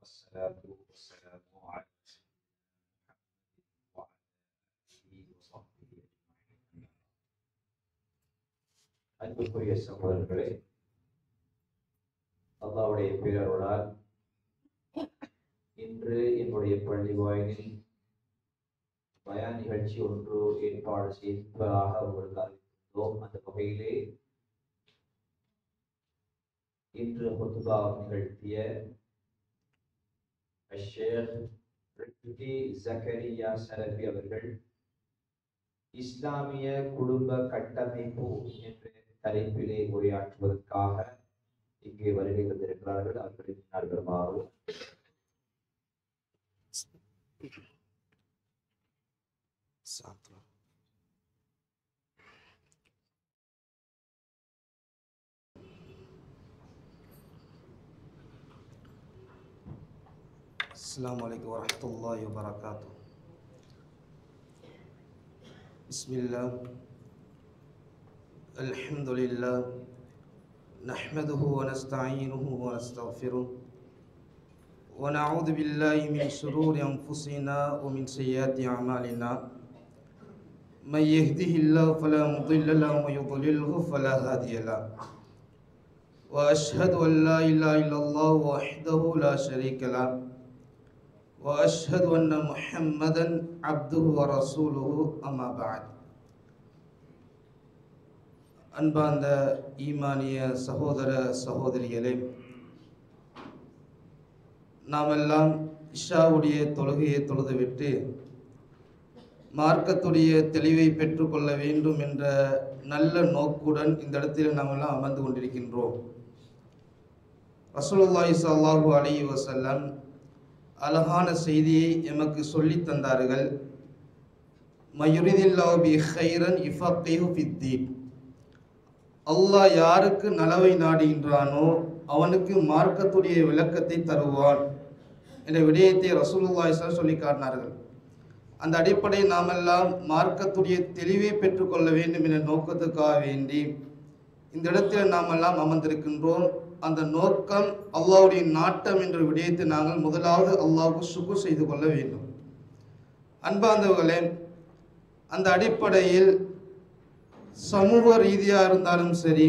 والصلاة والسلام على محمد وعلى آله وصحبه أجمعين. அன்புக்குரிய சகோதரர்களே, அல்லாஹ்வுடைய பேரருளால் இன்று என்னுடைய பள்ளி வாயிலில் பயான் நிகழ்ச்சி ஒன்று ஏற்பாடு செய்வதாக உங்களுக்கு அறிவித்தோம். அந்த வகையிலே இன்று ஹுத்பா நிகழ்த்திய ஷேக் ரிஃபி ஜக்கரியா சலபி அவர்கள் இஸ்லாமிய குடும்ப கட்டமைப்பு என்ற தலைப்பிலே உரையாற்றுவதற்காக இங்கே வருகை வந்திருக்கிறார்கள். அவர்களின் நண்பருமாறு السلام عليكم ورحمة الله وبركاته. بسم الله الحمد لله نحمده ونستعينه ونستغفره ونعوذ بالله من شرور أنفسنا ومن سيئات أعمالنا من يهده الله فلا مضل له ومن يضلله فلا هادي له وأشهد أن لا إله إلا الله وحده لا شريك له وأشهد أن محمدا عبده ورسوله أما بعد. அன்பார்ந்த ஈமானிய சகோதர சகோதரிகளே, நாமெல்லாம் இஷாவுடைய தொழுகையை தொழுதுவிட்டு மார்க்கத்துடைய தெளிவை பெற்றுக்கொள்ள வேண்டும் என்ற நல்ல நோக்குடன் இந்த இடத்தில் நாமெல்லாம் அமர்ந்து கொண்டிருக்கின்றோம். ரசூலுல்லாஹி ஸல்லல்லாஹு அலைஹி வஸல்லம் அழகான செய்தியை எமக்கு சொல்லி தந்தார்கள். மயுரிதில்லாஹு பி கைரன் யுஃபக்கிஹு ஃபித்தீன். அல்லாஹ் யாருக்கு நலவை நாடுகின்றானோ அவனுக்கு மார்க்கத்துடைய விளக்கத்தை தருவான் என்ற விடயத்தை ரசூலுல்லாஹி ஸல்லல்லாஹு அலைஹி சொல்லி காட்டினார்கள். அந்த அடிப்படையில் நாமெல்லாம் மார்க்கத்துடைய தெளிவை பெற்றுக்கொள்ள வேண்டும் என்ற நோக்கத்துக்காக வேண்டி இந்த இடத்தில் நாமெல்லாம் அமர்ந்திருக்கின்றோம். அந்த நோக்கம் அல்லாஹ்வுடைய நாட்டம் என்ற விடயத்தை நாங்கள் முதலாவது அல்லாஹ்வுக்கு ஷுக்ர் செய்து கொள்ள வேண்டும். அன்பார்ந்தவர்களே, அந்த அடிப்படையில் சமூக ரீதியாக இருந்தாலும் சரி,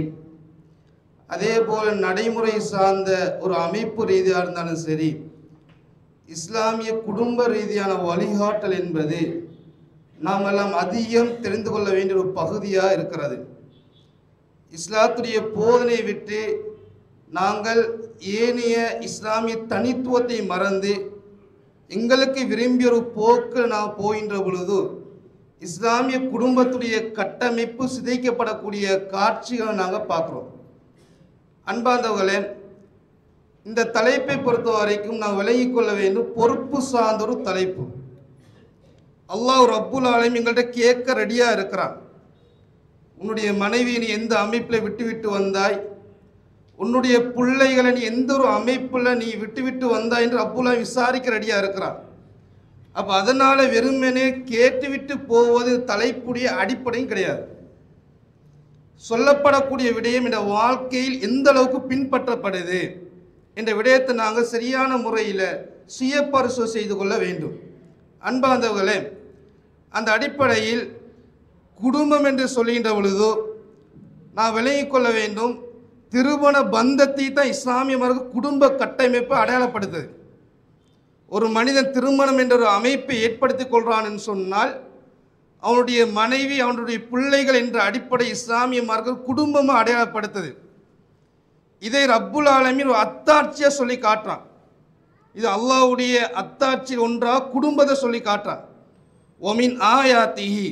அதே போல நடைமுறை சார்ந்த ஒரு அமைப்பு ரீதியாக இருந்தாலும் சரி, இஸ்லாமிய குடும்ப ரீதியான வழிகாட்டல் என்பது நாம் எல்லாம் அதிகம் தெரிந்து கொள்ள வேண்டிய ஒரு பகுதியாக இருக்கிறது. இஸ்லாத்துடைய போதனை விட்டு நாங்கள் ஏனைய இஸ்லாமிய தனித்துவத்தை மறந்து எங்களுக்கு விரும்பிய ஒரு போக்கு நாம் போகின்ற பொழுது இஸ்லாமிய குடும்பத்துடைய கட்டமைப்பு சிதைக்கப்படக்கூடிய காட்சிகளை நாங்கள் பார்க்குறோம். அன்பார்ந்தவர்களே, இந்த தலைப்பை பொறுத்த வரைக்கும் நாம் விளங்கிக் கொள்ள வேண்டும், பொறுப்பு சார்ந்த ஒரு தலைப்பு. அல்லாஹ் ரப்புல் ஆலமீன் எங்கள்கிட்ட கேட்க ரெடியாக இருக்கிறான். உன்னுடைய மனைவியை நீ எந்த அமைப்பில் விட்டு வந்தாய், உன்னுடைய பிள்ளைகளை நீ எந்த ஒரு அமைப்பில் நீ விட்டு வந்தாய் என்று ரப்புல் விசாரிக்க ரெடியாக இருக்கிறான். அப்போ அதனால் வெறுமனே கேட்டுவிட்டு போவது தலைப்புடைய அடிப்படையும் கிடையாது. சொல்லப்படக்கூடிய விடயம் இந்த வாழ்க்கையில் எந்த அளவுக்கு பின்பற்றப்படுது என்ற விடயத்தை நாங்கள் சரியான முறையில் சுய பரிசோதனை செய்து கொள்ள வேண்டும். அன்பார்ந்தவர்களே, அந்த அடிப்படையில் குடும்பம் என்று சொல்கின்ற பொழுதோ நான் விளங்கிக் கொள்ள வேண்டும், திருமண பந்தத்தை தான் இஸ்லாமிய மார்க்க குடும்ப கட்டமைப்பை அடையாளப்படுத்துது. ஒரு மனிதன் திருமணம் என்ற ஒரு அமைப்பை ஏற்படுத்தி கொள்கிறான் என்று சொன்னால் அவனுடைய மனைவி அவனுடைய பிள்ளைகள் என்ற அடிப்படை இஸ்லாமிய மார்க்க குடும்பமாக அடையாளப்படுத்துது. இதை ரப்புல் ஆலமீன் ஒரு அத்தாட்சியாக சொல்லி காட்டுறான். இது அல்லாஹ்வுடைய அத்தாட்சி ஒன்றாக குடும்பத்தை சொல்லி காட்டுறான். ஒமின் ஆயாத்திஹி,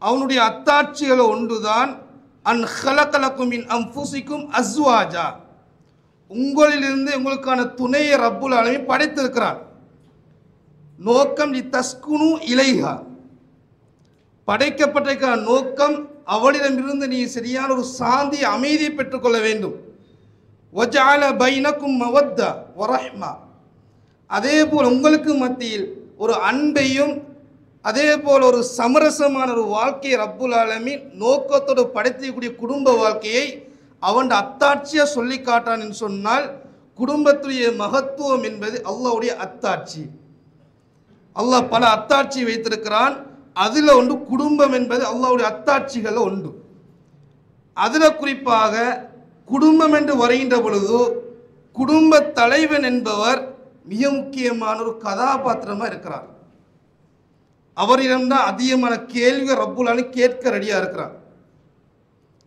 அவனுடைய அத்தாட்சிகள் ஒன்றுதான் அன் ஹலகலக்கும் மின் அன்ஃபுசிக்கும் அஸ்வாஜா, உங்களிலிருந்து உங்களுக்கான துணையை ரப்புல் ஆலமீன் படைத்திருக்கிறான். நோக்கம் லி தஸ்குனு இலைஹா, படைக்கப்பட்ட நோக்கம் அவளிடமிருந்து நீ சரியான ஒரு சாந்தி அமைதியை பெற்றுக்கொள்ள வேண்டும். வஜஅல பைனக்கும் மவத்தா வரஹ்மா, அதே போல் உங்களுக்கு மத்தியில் ஒரு அன்பையும் அதே போல் ஒரு சமரசமான ஒரு வாழ்க்கையை ரப்புல் ஆலமீன் நோக்கத்தோடு படைத்தக்கூடிய குடும்ப வாழ்க்கையை அவன் அத்தாட்சியாக சொல்லி காட்டான் என்று சொன்னால் குடும்பத்துடைய மகத்துவம் என்பது அல்லாஹ்வுடைய அத்தாட்சி. அல்லாஹ் பல அத்தாட்சி வைத்திருக்கிறான். அதில் ஒன்று குடும்பம் என்பது அல்லாஹ்வுடைய அத்தாட்சிகளில் ஒன்று. அதில் குறிப்பாக குடும்பம் என்று வருகின்ற பொழுது குடும்ப தலைவன் என்பவர் மிக முக்கியமான ஒரு கதாபாத்திரமாக இருக்கிறார். அவரிடம்தான் அதிகமான கேள்வி ரப்புல் ஆலமீன் கேட்க ரெடியாக இருக்கிறார்.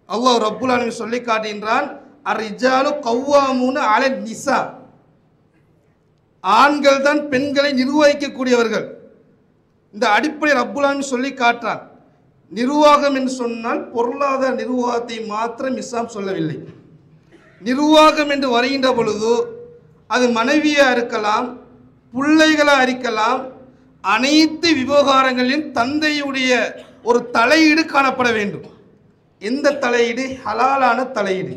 அல்லாஹ் ரப்புல் ஆலமீன் சொல்லி காட்டுகின்றான், அர்ரிஜாலு கவ்வாமூன அலன் நிசா, ஆண்கள் தான் பெண்களை நிர்வகிக்கக்கூடியவர்கள். இந்த அடிப்படை ரப்புல் ஆலமீன் சொல்லி காட்டுறான். நிர்வாகம் என்று சொன்னால் பொருளாதார நிர்வாகத்தை மாத்திரம் இஸ்லாம் சொல்லவில்லை. நிர்வாகம் என்று வருகின்ற பொழுது அது மனைவியாக இருக்கலாம், பிள்ளைகளாக இருக்கலாம், அனைத்து விவகாரங்களிலும் தந்தையுடைய ஒரு தலையீடு காணப்பட வேண்டும். எந்த தலையீடு? ஹலாலான தலையீடு.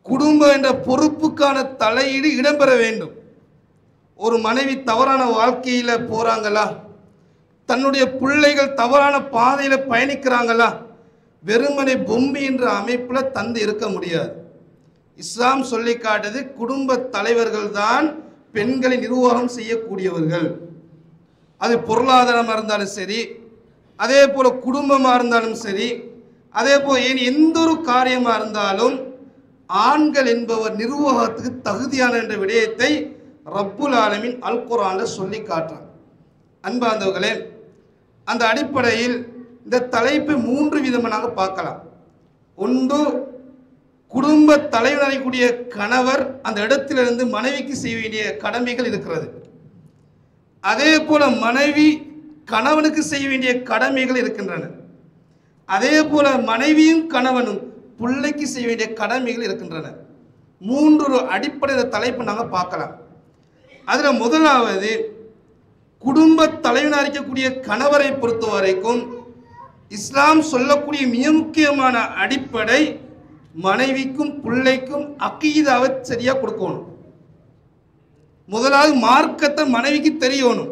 குடும்பம் என்ற பொறுப்புக்கான தலையீடு இடம்பெற வேண்டும். ஒரு மனைவி தவறான வாழ்க்கையில் போகிறாங்களா, தன்னுடைய பிள்ளைகள் தவறான பாதையில் பயணிக்கிறாங்களா, வெறுமனை பொம்மை என்ற அமைப்பில் தந்தை இருக்க முடியாது. இஸ்லாம் சொல்லி காட்டுது, குடும்ப தலைவர்கள் தான் பெண்களை நிர்வாகம் செய்யக்கூடியவர்கள். அது பொருளாதாரமாக இருந்தாலும் சரி, அதே போல் குடும்பமாக இருந்தாலும் சரி, அதே போல் ஏன் எந்த ஒரு காரியமாக இருந்தாலும் ஆண்கள் என்பவர் நிர்வாகத்துக்கு தகுதியான என்ற விடயத்தை ரப்புல் ஆலமீன் அல் குர்ஆனில் சொல்லி காட்டுறான். அன்பார்ந்தவர்களே, அந்த அடிப்படையில் இந்த தலைப்பை 3 விதமாக நாங்கள் பார்க்கலாம். ஒன்று, குடும்ப தலைவனாகக்கூடிய கணவர் அந்த இடத்திலிருந்து மனைவிக்கு செய்ய வேண்டிய கடமைகள் இருக்கிறது. அதே போல மனைவி கணவனுக்கு செய்ய வேண்டிய கடமைகள் இருக்கின்றன. அதே போல மனைவியும் கணவனும் பிள்ளைக்கு செய்ய வேண்டிய கடமைகள் இருக்கின்றன. 3 அடிப்படை தலைப்பு நாங்கள் பார்க்கலாம். அதில் முதலாவது, குடும்ப தலைவனாக இருக்கக்கூடிய கணவரை பொறுத்த வரைக்கும் இஸ்லாம் சொல்லக்கூடிய மிக முக்கியமான அடிப்படை, மனைவிக்கும் பிள்ளைக்கும் அக்கீதாவை சரியாக கொடுக்கணும். முதலாவது மார்க்கத்தை மனைவிக்கு தெரியணும்.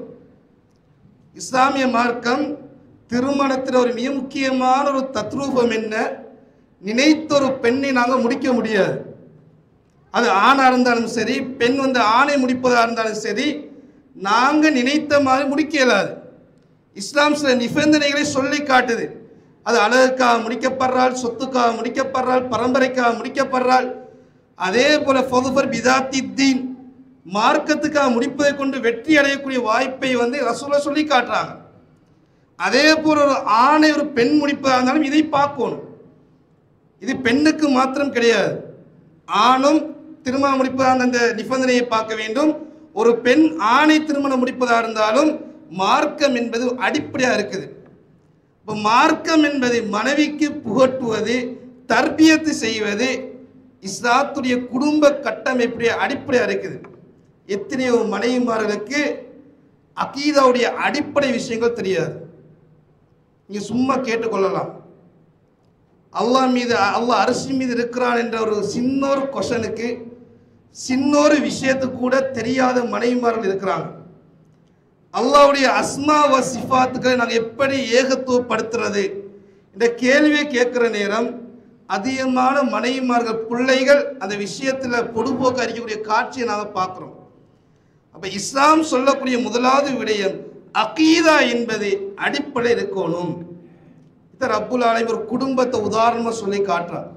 இஸ்லாமிய மார்க்கம் திருமணத்தில் ஒரு மிக முக்கியமான ஒரு தத்ரூபம் என்ன, நினைத்த ஒரு பெண்ணை நாங்கள் முடிக்க முடியாது. அது ஆணாக இருந்தாலும் சரி, பெண் ஆணை முடிப்பதாக இருந்தாலும் சரி, நாங்கள் நினைத்த மாதிரி முடிக்க இயலாது. இஸ்லாம் சில நிபந்தனைகளை சொல்லி காட்டுது. அது அழகுக்காக முடிக்கப்படுறாள், சொத்துக்காக முடிக்கப்படுறாள், பரம்பரைக்காக முடிக்கப்படுறாள். அதே போல ஃபதுஃபர் பிதாத்தி தீன், மார்க்கத்துக்காக முடிப்பதை கொண்டு வெற்றி அடையக்கூடிய வாய்ப்பை ரசூலுல்லாஹ் சொல்லி காட்டுறாங்க. அதே போல ஒரு ஆணை ஒரு பெண் முடிப்பதாக இருந்தாலும் இதை பார்க்கணும். இது பெண்ணுக்கு மாத்திரம் கிடையாது, ஆணும் திருமணம் முடிப்பதாக அந்த நிபந்தனையை பார்க்க வேண்டும். ஒரு பெண் ஆணை திருமணம் முடிப்பதாக இருந்தாலும் மார்க்கம் என்பது அடிப்படையாக இருக்குது. இப்போ மார்க்கம் என்பது மனைவிக்கு புகட்டுவது, தர்பியத்து செய்வது, இஸ்லாத்துடைய குடும்ப கட்டமைப்புடைய அடிப்படையாக இருக்குது. எத்தனையோ மனைவிமார்களுக்கு அகீதாவுடைய அடிப்படை விஷயங்கள் தெரியாது. நீங்கள் சும்மா கேட்டுக்கொள்ளலாம். அல்லாஹ் மீது, அல்லாஹ் அரிசி மீது இருக்கிறான் என்ற ஒரு சின்னொரு கொஷனுக்கு, சின்னொரு விஷயத்துக்கு கூட தெரியாத மனைவிமார்கள் இருக்கிறாங்க. அல்லாஹ்வுடைய அஸ்மா வ சிஃபாத்துக்களை நாங்கள் எப்படி ஏகத்துவப்படுத்துறது இந்த கேள்வியை கேட்குற நேரம் அதிகமான மனைவிமார்கள், பிள்ளைகள் அந்த விஷயத்தில் பொடுபோக்கு அறிக்கக்கூடிய காட்சியை நாங்கள் பார்க்குறோம். அப்போ இஸ்லாம் சொல்லக்கூடிய முதலாவது விடயம் அகீதா என்பது அடிப்படை இருக்கணும். இதை ரப்புல் ஆலமீன் ஒரு குடும்பத்தை உதாரணமாக சொல்லி காட்டுறார்.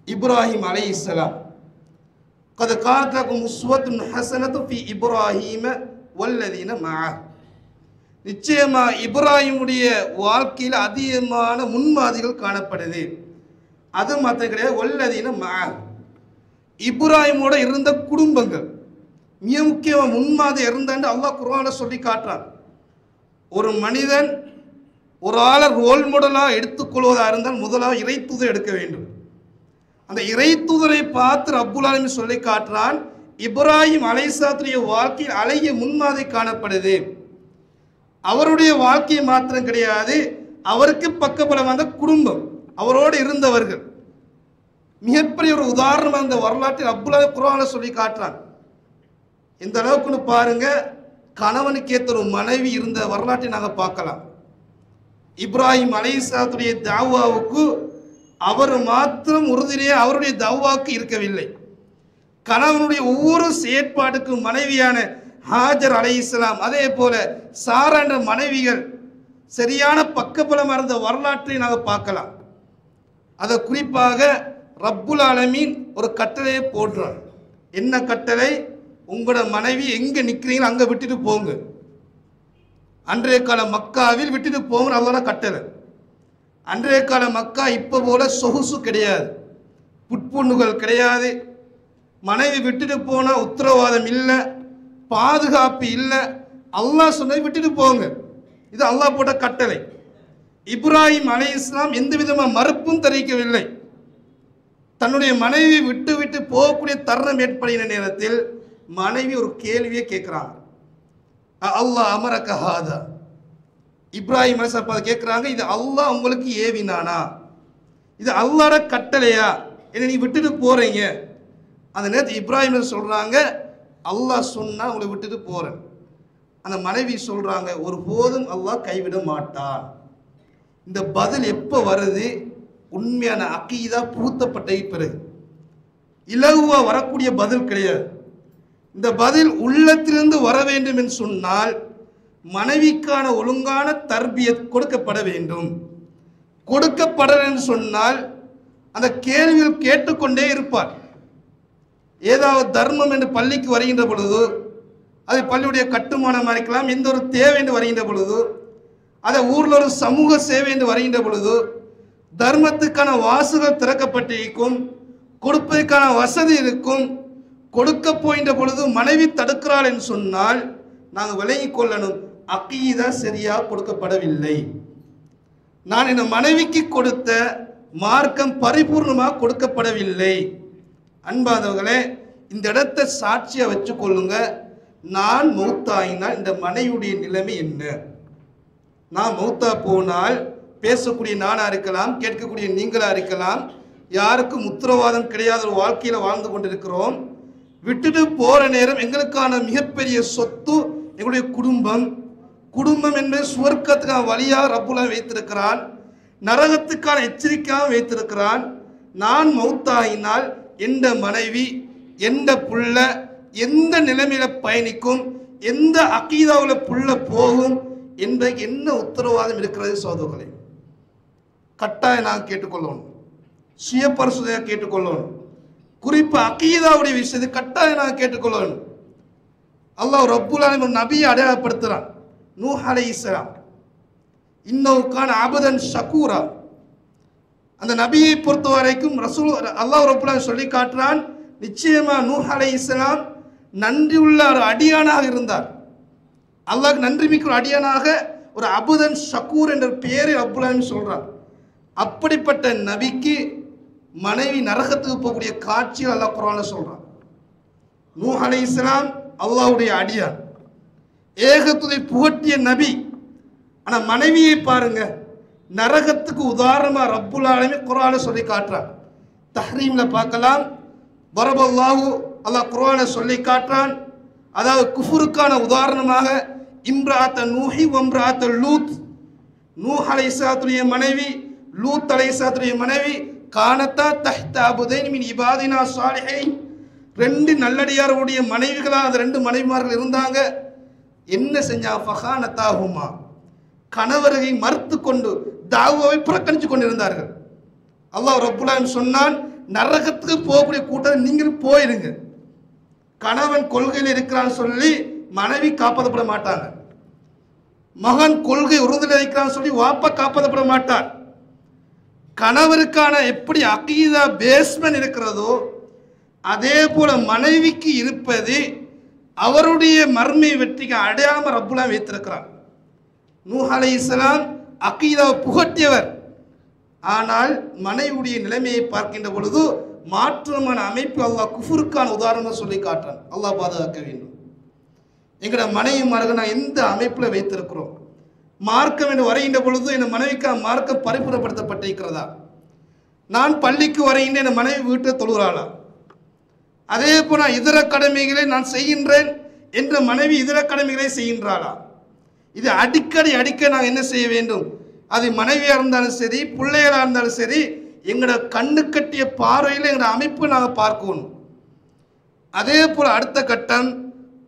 இப்ராஹிம் அலைஹிஸ்ஸலாம், கத் கானத் லகும் உஸ்வத்துன் ஹஸனத்துன் ஃபீ இப்ராஹீம வல்லதீன மஅஹ், நிச்சயமா இப்ராஹிமுடைய வாழ்க்கையில் அதிகமான முன்மாதிரிகள் காணப்படுது. அது மாத்திரம் கிடையாது, வல்லதீன மஅஹ், இப்ராஹிமோட இருந்த குடும்பங்கள் மிக முக்கியமாக முன்மாதிரி இருந்தான்னு அல்லாஹ் குர்ஆனில் சொல்லி காட்டுறான். ஒரு மனிதன் ஒரு ஆளை ரோல் மாடலாக எடுத்துக்கொள்வதாக இருந்தால் முதலாக இறை தூதரை எடுக்க வேண்டும். அந்த இறை தூதரை பார்த்து ரப்புல் ஆலமீன் சொல்லி காட்டுறான், இப்ராஹிம் அலைஹிஸ்ஸலாத்துடைய வாழ்க்கையில் அழகிய முன்மாதிரி காணப்படுது. அவருடைய வாழ்க்கை மாத்திரம் கிடையாது, அவருக்கு பக்கபலம் வந்த குடும்பம், அவரோடு இருந்தவர்கள் மிகப்பெரிய ஒரு உதாரணம் அந்த வரலாற்றில் ரப்புல் ஆலமீன் குர்ஆனில் சொல்லி காட்டுறான். இந்த அளவுக்குன்னு பாருங்க, கணவனுக்கு ஏற்ற ஒரு மனைவி இருந்த வரலாற்றை நாங்கள் பார்க்கலாம். இப்ராஹிம் அலைஹிஸ்ஸலாத்துடைய தாவாவுக்கு அவர் மாத்திரம் உறுதியே அவருடைய தாவாவுக்கு இருக்கவில்லை. கணவனுடைய ஒவ்வொரு செயற்பாட்டுக்கும் மனைவியான ஹாஜர் அலைஹிஸ்ஸலாம், அதே போல சாரா என்ற மனைவிகள் சரியான பக்கபலமாக இருந்த வரலாற்றை நாங்கள் பார்க்கலாம். அதை குறிப்பாக ரப்புல் ஆலமீன் ஒரு கட்டளையை போடுறார். என்ன கட்டளை? உங்களோட மனைவி எங்கே நிற்கிறீங்களோ அங்கே விட்டுட்டு போங்க. அன்றைய கால மக்காவில் விட்டுட்டு போங்க, அவ்வளோதான் கட்டளை. அன்றைய கால மக்கா இப்போ போல சொகுசு கிடையாது, புட்புண்ணுகள் கிடையாது. மனைவி விட்டுட்டு போனால் உத்தரவாதம் இல்லை, பாதுகாப்பு இல்லை. அல்லாஹ் சொன்னதை விட்டுட்டு போங்க, இது அல்லாஹ் போட்ட கட்டளை. இப்ராஹிம் அலைஹிஸ்ஸலாம் எந்த விதமாக மறுப்பும் தெரிவிக்கவில்லை. தன்னுடைய மனைவி விட்டு விட்டு போகக்கூடிய தருணம் ஏற்படுகிற நேரத்தில் மனைவி ஒரு கேள்வியை கேட்குறாங்க. அல்லாஹ் அமரக ஹாதா, இப்ராஹிம் அலைஹிஸ்ஸலாம் கேட்குறாங்க, இது அல்லாஹ் உங்களுக்கு ஏவினானா? இது அல்லாஹ்வோட கட்டளையா? என்ன நீ விட்டுட்டு போறீங்க? அந்த நேரத்தில் இப்ராஹிம் சொல்றாங்க, அல்லாஹ் சொன்னா உங்களை விட்டுட்டு போறேன். அந்த மனைவி சொல்றாங்க, ஒருபோதும் அல்லாஹ் கைவிட மாட்டான். இந்த பதில் எப்போ வருது? உண்மையான அகீதா பூத்தப்பட்ட பிறகு. இலகுவா வரக்கூடிய பதில் கிடையாது. இந்த பதில் உள்ளத்திலிருந்து வர வேண்டும் என்று சொன்னால் மனைவிக்கான ஒழுங்கான தர்பியத் கொடுக்கப்பட வேண்டும். கொடுக்கப்படல என்று சொன்னால் அந்த கேள்விகள் கேட்டுக்கொண்டே இருப்பார். ஏதாவது தர்மம் என்று பள்ளிக்கு வருகின்ற பொழுது, அது பள்ளியுடைய கட்டுமானமாக இருக்கலாம், எந்த ஒரு தேவை என்று வருகின்ற பொழுது, அதை ஊரில் ஒரு சமூக சேவை என்று வருகின்ற பொழுது, தர்மத்துக்கான வாசல்கள் திறக்கப்பட்டிருக்கும், கொடுப்பதற்கான வசதி இருக்கும். கொடுக்க போகின்ற பொழுது மனைவி தடுக்கிறாள் என்று சொன்னால் நாங்கள் விளங்கிக் கொள்ளணும், அகீதா சரியாக கொடுக்கப்படவில்லை. நான் என் மனைவிக்கு கொடுத்த மார்க்கம் பரிபூர்ணமாக கொடுக்கப்படவில்லை. அன்பாதவர்களே, இந்த இடத்தை சாட்சியாக வச்சு கொள்ளுங்க. நான் மௌத்தாயினால் இந்த மனைவியுடைய நிலைமை என்ன? நான் மௌத்தா போனால் பேசக்கூடிய நானாக இருக்கலாம், கேட்கக்கூடிய நீங்களாக இருக்கலாம், யாருக்கும் உத்தரவாதம் கிடையாத ஒரு வாழ்க்கையில் வாழ்ந்து கொண்டிருக்கிறோம். விட்டுட்டு போகிற நேரம் எங்களுக்கான மிகப்பெரிய சொத்து எங்களுடைய குடும்பம். குடும்பம் என்பது சுவர்க்கத்துக்கான வழியாக ரப்புல் ஆலமீன் வைத்திருக்கிறான், நரகத்துக்கான எச்சரிக்கையாக வைத்திருக்கிறான். நான் மௌத்தாயினால் எந்த மனைவி எந்த புள்ள எந்த நிலைமையில பயணிக்கும், எந்த அகீதாவில் புள்ள போகும் என்பதற்கு என்ன உத்தரவாதம் இருக்கிறது? சகோதரர்களே, கட்டாயம் நாங்கள் கேட்டுக்கொள்ளணும், சுய பரிசோதனையாக கேட்டுக்கொள்ளணும். குறிப்பாக அகீதாவுடைய விஷயத்தை கட்டாயம் நாங்கள் கேட்டுக்கொள்ளணும். அல்லாஹ் ரப்புல் ஆலமீன் நபியை அடையாளப்படுத்துகிறான். நூஹ் அலைஹிஸ்ஸலாம் இன்னவுக்கான அபதன் ஷக்கூரா. அந்த நபியை பொறுத்த வரைக்கும் ரசூல் அல்லாஹ் ரப்புல் ஆலமீன் சொல்லி காட்டுறான், நிச்சயமா நூஹ் அலைஹிஸ்ஸலாம் நன்றி உள்ள ஒரு அடியானாக இருந்தார். அல்லாஹ் நன்றி மிக்க ஒரு அடியானாக, ஒரு அபுதன் ஷக்கூர் என்ற பெயரை ரப்புல் ஆலமீன் சொல்றான். அப்படிப்பட்ட நபிக்கு மனைவி நரகத்துக்கு போகக்கூடிய காட்சிகள் அல்லாஹ் குர்ஆன்ல சொல்றான். நூஹ் அலைஹிஸ்ஸலாம் அல்லாஹ்வுடைய அடியான், ஏகத்துவத்தை புகட்டிய நபி. ஆனால் மனைவியை பாருங்க, நரகத்துக்கு உதாரணமாக ரப்புல் ஆலமீன் குர்ஆன்ல சொல்லி காட்டுறான். தஹ்ரீம்ல பார்க்கலாம், வரபல்லாஹு அல்லாஹ் குர்ஆனை சொல்லி காட்டுறான். அதாவது குஃபுருக்கான உதாரணமாக இம்ராத்த நூஹி வம்ராத்த லூத், நூஹ் அலைஹிஸ்ஸலாத்துடைய மனைவி, லூத் அலைஹிஸ்ஸலாத்துடைய மனைவி, கானத்தா தஹ்த அபுதைன் மின் இபாதினா ஸாலிஹைன், ரெண்டு நல்லடியார்களுடைய மனைவிகளாக அந்த ரெண்டு மனைவிமார்கள் இருந்தாங்க. என்ன செஞ்சா? ஃபஹானத்தாஹுமா, கணவரை மறுத்து கொண்டு தாவாவை புறக்கணித்து கொண்டிருந்தார்கள். அல்லாஹ் ரப்புல் ஆலமீன் சொன்னான், நரகத்துக்கு போகக்கூடிய கூட்டம் நீங்களும் போயிருங்க. கணவன் கொள்கையில் இருக்கிறான்னு சொல்லி மனைவி காப்பாற்றப்பட மாட்டாங்க. மகன் கொள்கை உறுதியில் இருக்கிறான்னு சொல்லி வாப்பா காப்பாற்றப்பட மாட்டார். கணவருக்கான எப்படி அகீதா பேஸ்மென்ட் இருக்கிறதோ அதே போல மனைவிக்கு இருப்பது அவருடைய மர்மை வெற்றிக்கு அடையாளமாக ரப்புல் ஆலமீன் வைத்திருக்கிறார். நூஹ் அலைஹிஸ்ஸலாம் அகீதாவை புகட்டியவர். ஆனால் மனைவியுடைய நிலைமையை பார்க்கின்ற பொழுது மாற்றமான அமைப்பு அல்லாஹ் குஃபுருக்கான உதாரணமாக சொல்லி காட்டுறான். அல்லாஹ் பாதுகாக்க வேண்டும். எங்களோட மனைவிமார்கள் நான் எந்த அமைப்பில் வைத்திருக்கிறோம்? மார்க்கம் என்று வரைகின்ற பொழுது என் மனைவிக்கான மார்க்கம் பரிபூர்ணப்படுத்தப்பட்டிருக்கிறதா? நான் பள்ளிக்கு வரைகின்ற என் மனைவி வீட்டில் தொழுகிறாளா? அதே போல இதர கடமைகளை நான் செய்கின்றேன் என்ற மனைவி இதர கடமைகளை செய்கின்றாளா? இது அடிக்கடி நாங்கள் என்ன செய்ய வேண்டும்? அது மனைவியாக இருந்தாலும் சரி, பிள்ளைகளாக இருந்தாலும் சரி, எங்களோட கண்ணு கட்டிய பார்வையில் எங்களோட அமைப்பு நாங்கள் பார்க்கணும். அதே போல அடுத்த கட்டம்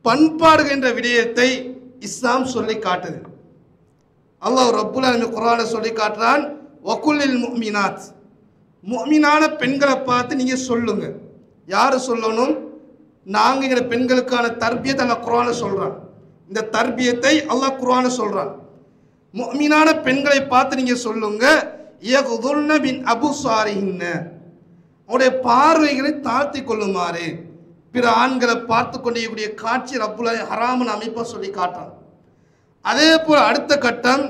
பண்பாடு என்ற விடயத்தை இஸ்லாம் சொல்லி காட்டுது. அல்லாஹ் ரப்புல் ஆலமீன் குர்ஆனில் சொல்லி காட்டுறான், வகுலில் முஃமினாத், முஃமினான பெண்களை பார்த்து நீங்க சொல்லுங்க. யாரு சொல்லணும்? நாங்க எங்க பெண்களுக்கான தர்பியத்தை அல்லாஹ் குர்ஆனில் சொல்றான். இந்த தர்பியத்தை அல்லாஹ் குர்ஆனில் சொல்றான். முஃமினான பெண்களை பார்த்து நீங்க சொல்லுங்க, யகுதுல்ன பின் அபுசாரிஹின்ன, அவருடைய பார்வைகளை தாழ்த்தி கொள்ளுமாறு. பிற ஆண்களை பார்த்து கொண்டிருக்கக்கூடிய காட்சி ரப்புல் ஆலமீன் ஹராமான அமைப்பா சொல்லி காட்டுறான். அதே போல அடுத்த கட்டம்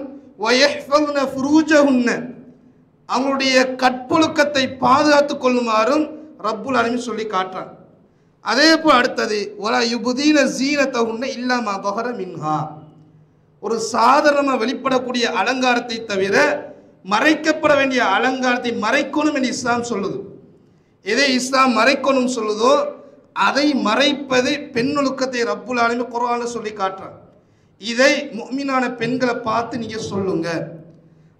வயஹ்ஃபல்ன ஃபுரூஜஹுன்ன, அவங்களுடைய கற்பொழுக்கத்தை பாதுகாத்துக் கொள்ளுமாறும் ரப்புல் ஆலமீன் சொல்லி காட்டுறான். அதே போல அடுத்தது வலா யுபதீன ஸீனத்தஹுன்ன இல்லா மா ظஹர மின்ஹா, ஒரு சாதாரணமாக வெளிப்படக்கூடிய அலங்காரத்தை தவிர மறைக்கப்பட வேண்டிய அலங்காரத்தை மறைக்கணும் என்று இஸ்லாம் சொல்லுது. எதை இஸ்லாம் மறைக்கணும் சொல்லுதோ அதை மறைப்பது பெண்ணொழுக்கத்தை ரப்புல் ஆலமீன் குர்ஆனில் சொல்லி காட்டுறான். இதை முஃமினான பெண்களை பார்த்து நீங்க சொல்லுங்க.